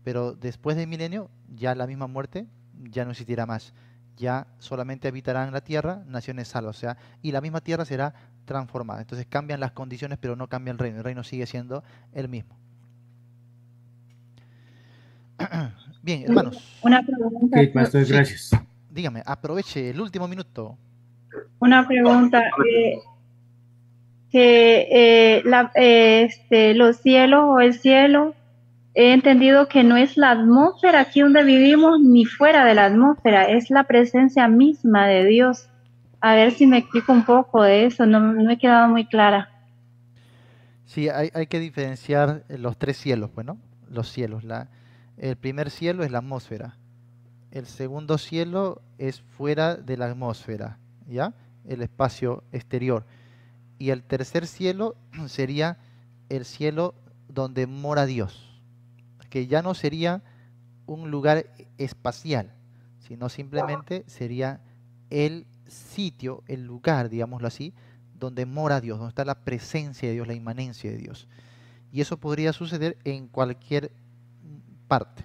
Pero después del milenio, ya la misma muerte ya no existirá más. Ya solamente habitarán la tierra naciones salvas. O sea, y la misma tierra será transformada. Entonces cambian las condiciones, pero no cambia el reino sigue siendo el mismo. Bien, hermanos. Una pregunta. Ok, pastor, Sí, gracias. dígame, aproveche el último minuto. Una pregunta. Los cielos o el cielo, he entendido que no es la atmósfera aquí donde vivimos ni fuera de la atmósfera, es la presencia misma de Dios. A ver si me explico un poco de eso, no me he quedado muy clara. Sí, hay que diferenciar los tres cielos, pues, ¿no? Los cielos. El primer cielo es la atmósfera. El segundo cielo es fuera de la atmósfera, ¿ya? El espacio exterior. Y el tercer cielo sería el cielo donde mora Dios, que ya no sería un lugar espacial, sino simplemente sería el sitio, el lugar, digámoslo así, donde mora Dios, donde está la presencia de Dios, la inmanencia de Dios. Y eso podría suceder en cualquier parte,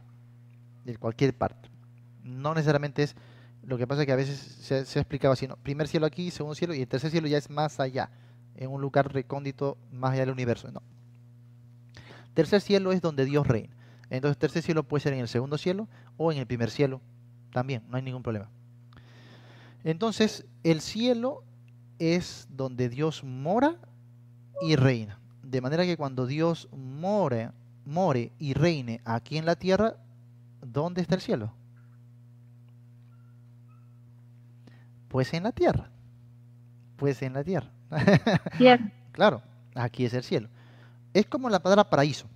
de cualquier parte. No necesariamente es, lo que pasa es que a veces se ha explicado así, ¿no? Primer cielo aquí, segundo cielo, y el tercer cielo ya es más allá, en un lugar recóndito más allá del universo. No. Tercer cielo es donde Dios reina. Entonces tercer cielo puede ser en el segundo cielo o en el primer cielo también, no hay ningún problema. Entonces el cielo es donde Dios mora y reina. De manera que cuando Dios more y reine aquí en la tierra, ¿dónde está el cielo? Pues en la tierra. Pues en la tierra. Claro, aquí es el cielo. Es como la palabra paraíso.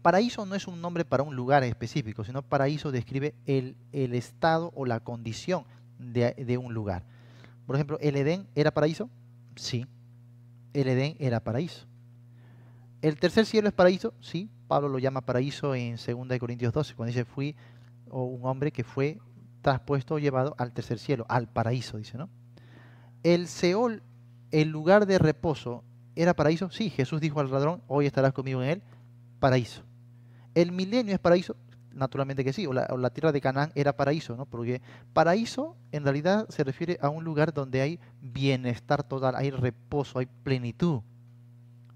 Paraíso no es un nombre para un lugar específico, sino paraíso describe el estado o la condición de un lugar. Por ejemplo, ¿el Edén era paraíso? Sí, el Edén era paraíso. ¿El tercer cielo es paraíso? Sí, Pablo lo llama paraíso en 2 Corintios 12, cuando dice un hombre que fue traspuesto o llevado al tercer cielo, al paraíso, dice, ¿no? El Seol, el lugar de reposo, ¿era paraíso? Sí, Jesús dijo al ladrón, hoy estarás conmigo en él, paraíso. ¿El milenio es paraíso? Naturalmente que sí, o la tierra de Canaán era paraíso, ¿no? Porque paraíso en realidad se refiere a un lugar donde hay bienestar total, hay reposo, hay plenitud.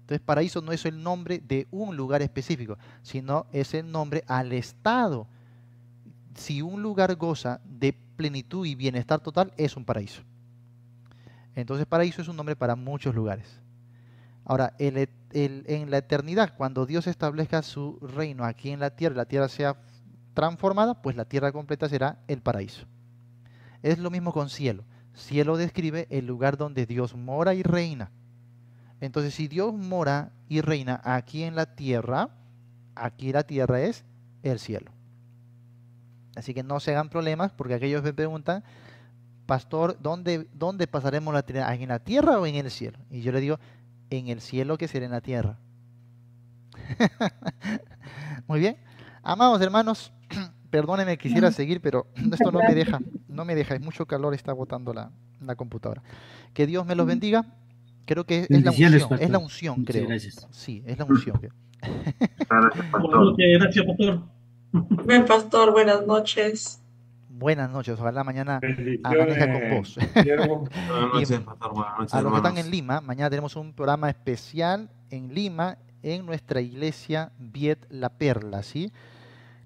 Entonces paraíso no es el nombre de un lugar específico, sino es el nombre al estado. Si un lugar goza de plenitud y bienestar total, es un paraíso. Entonces paraíso es un nombre para muchos lugares. Ahora, en la eternidad, cuando Dios establezca su reino aquí en la tierra sea transformada, pues la tierra completa será el paraíso. Es lo mismo con cielo. Cielo describe el lugar donde Dios mora y reina. Entonces, si Dios mora y reina aquí en la tierra es el cielo. Así que no se hagan problemas, porque aquellos me preguntan, pastor, ¿dónde pasaremos la eternidad? ¿En la tierra o en el cielo? Y yo le digo, en el cielo que será en la tierra. Muy bien. Amados hermanos, perdónenme, quisiera seguir, pero esto no me deja, es mucho calor, está botando la computadora. Que Dios me los bendiga. Creo que es la unción, creo. Gracias. Sí, es la unción. Gracias, pastor. Buen pastor, buenas noches. Buenas noches, ojalá mañana amanezca con vos. Buenas noches, pastor. Buenas noches, a los que están hermanos. en Lima, mañana tenemos un programa especial en Lima, en nuestra iglesia Viet La Perla, ¿sí?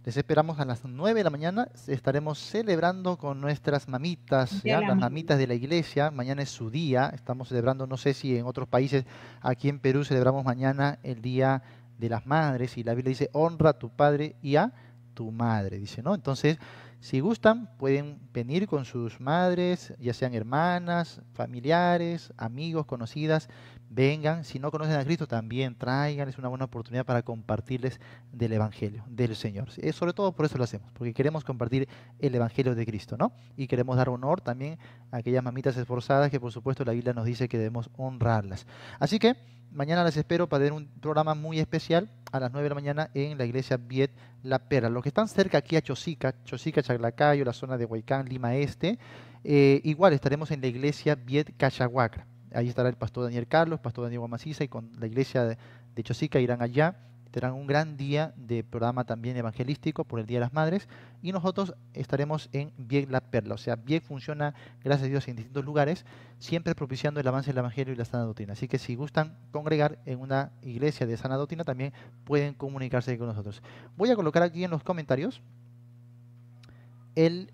Les esperamos a las 9 de la mañana, estaremos celebrando con nuestras mamitas, ¿ya? Las mamitas de la iglesia, mañana es su día, estamos celebrando, no sé si en otros países, aquí en Perú celebramos mañana el Día de las Madres, y la Biblia dice, honra a tu padre y a tu madre, dice, ¿no? Entonces, si gustan, pueden venir con sus madres, ya sean hermanas, familiares, amigos, conocidas, vengan. Si no conocen a Cristo, también traigan, es una buena oportunidad para compartirles del Evangelio, del Señor. Sobre todo por eso lo hacemos, porque queremos compartir el Evangelio de Cristo, ¿no? Y queremos dar honor también a aquellas mamitas esforzadas que por supuesto la Biblia nos dice que debemos honrarlas. Así que mañana les espero para tener un programa muy especial a las 9 de la mañana en la iglesia Viet La Perla. Los que están cerca aquí a Chosica, Chaclacayo, la zona de Huaycán, Lima Este, igual estaremos en la iglesia Viet Cachahuacra. Ahí estará el pastor Daniel Carlos, pastor Daniel Guamacisa, y con la iglesia de Chosica irán allá. tendrán un gran día de programa también evangelístico por el Día de las Madres, y nosotros estaremos en Biec La Perla. O sea, Biec funciona, gracias a Dios, en distintos lugares, siempre propiciando el avance del Evangelio y la sana doctrina. Así que si gustan congregar en una iglesia de sana doctrina, también pueden comunicarse con nosotros. Voy a colocar aquí en los comentarios el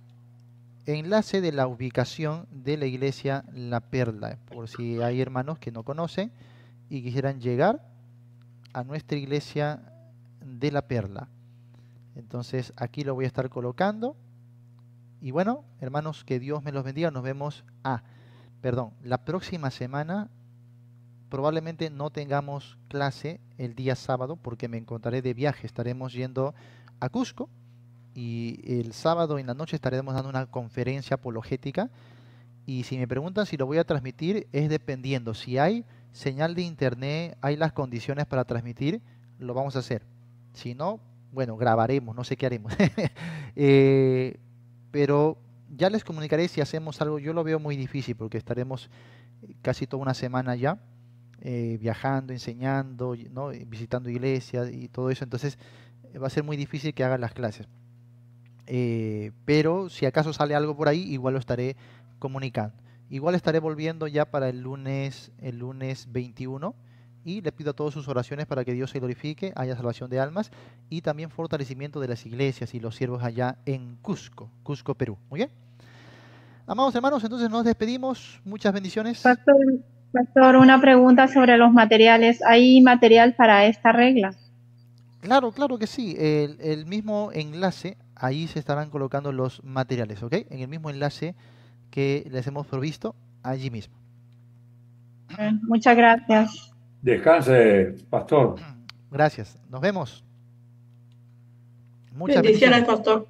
enlace de la ubicación de la iglesia La Perla, por si hay hermanos que no conocen y quisieran llegar a nuestra iglesia de La Perla. Entonces aquí lo voy a estar colocando. Y bueno, hermanos, que Dios me los bendiga. Nos vemos. La próxima semana probablemente no tengamos clase el día sábado porque me encontraré de viaje. Estaremos yendo a Cusco y el sábado en la noche estaremos dando una conferencia apologética. Y si me preguntan si lo voy a transmitir, es dependiendo. Si hay señal de internet, hay las condiciones para transmitir, lo vamos a hacer. Si no, bueno, grabaremos, no sé qué haremos. Pero ya les comunicaré si hacemos algo. Yo lo veo muy difícil porque estaremos casi toda una semana ya viajando, enseñando, ¿no? Visitando iglesias y todo eso. Entonces va a ser muy difícil que hagan las clases. Pero si acaso sale algo por ahí, igual lo estaré comunicando. Igual estaré volviendo ya para el lunes 21, y le pido a todos sus oraciones para que Dios se glorifique, haya salvación de almas y también fortalecimiento de las iglesias y los siervos allá en Cusco, Perú. Muy bien. Amados hermanos, entonces nos despedimos. Muchas bendiciones. Pastor, una pregunta sobre los materiales. ¿Hay material para esta regla? Claro que sí. El mismo enlace, ahí se estarán colocando los materiales, ¿ok? En el mismo enlace que les hemos provisto allí mismo. Muchas gracias. Descanse, pastor. Gracias. Nos vemos. Muchas bendiciones, pastor.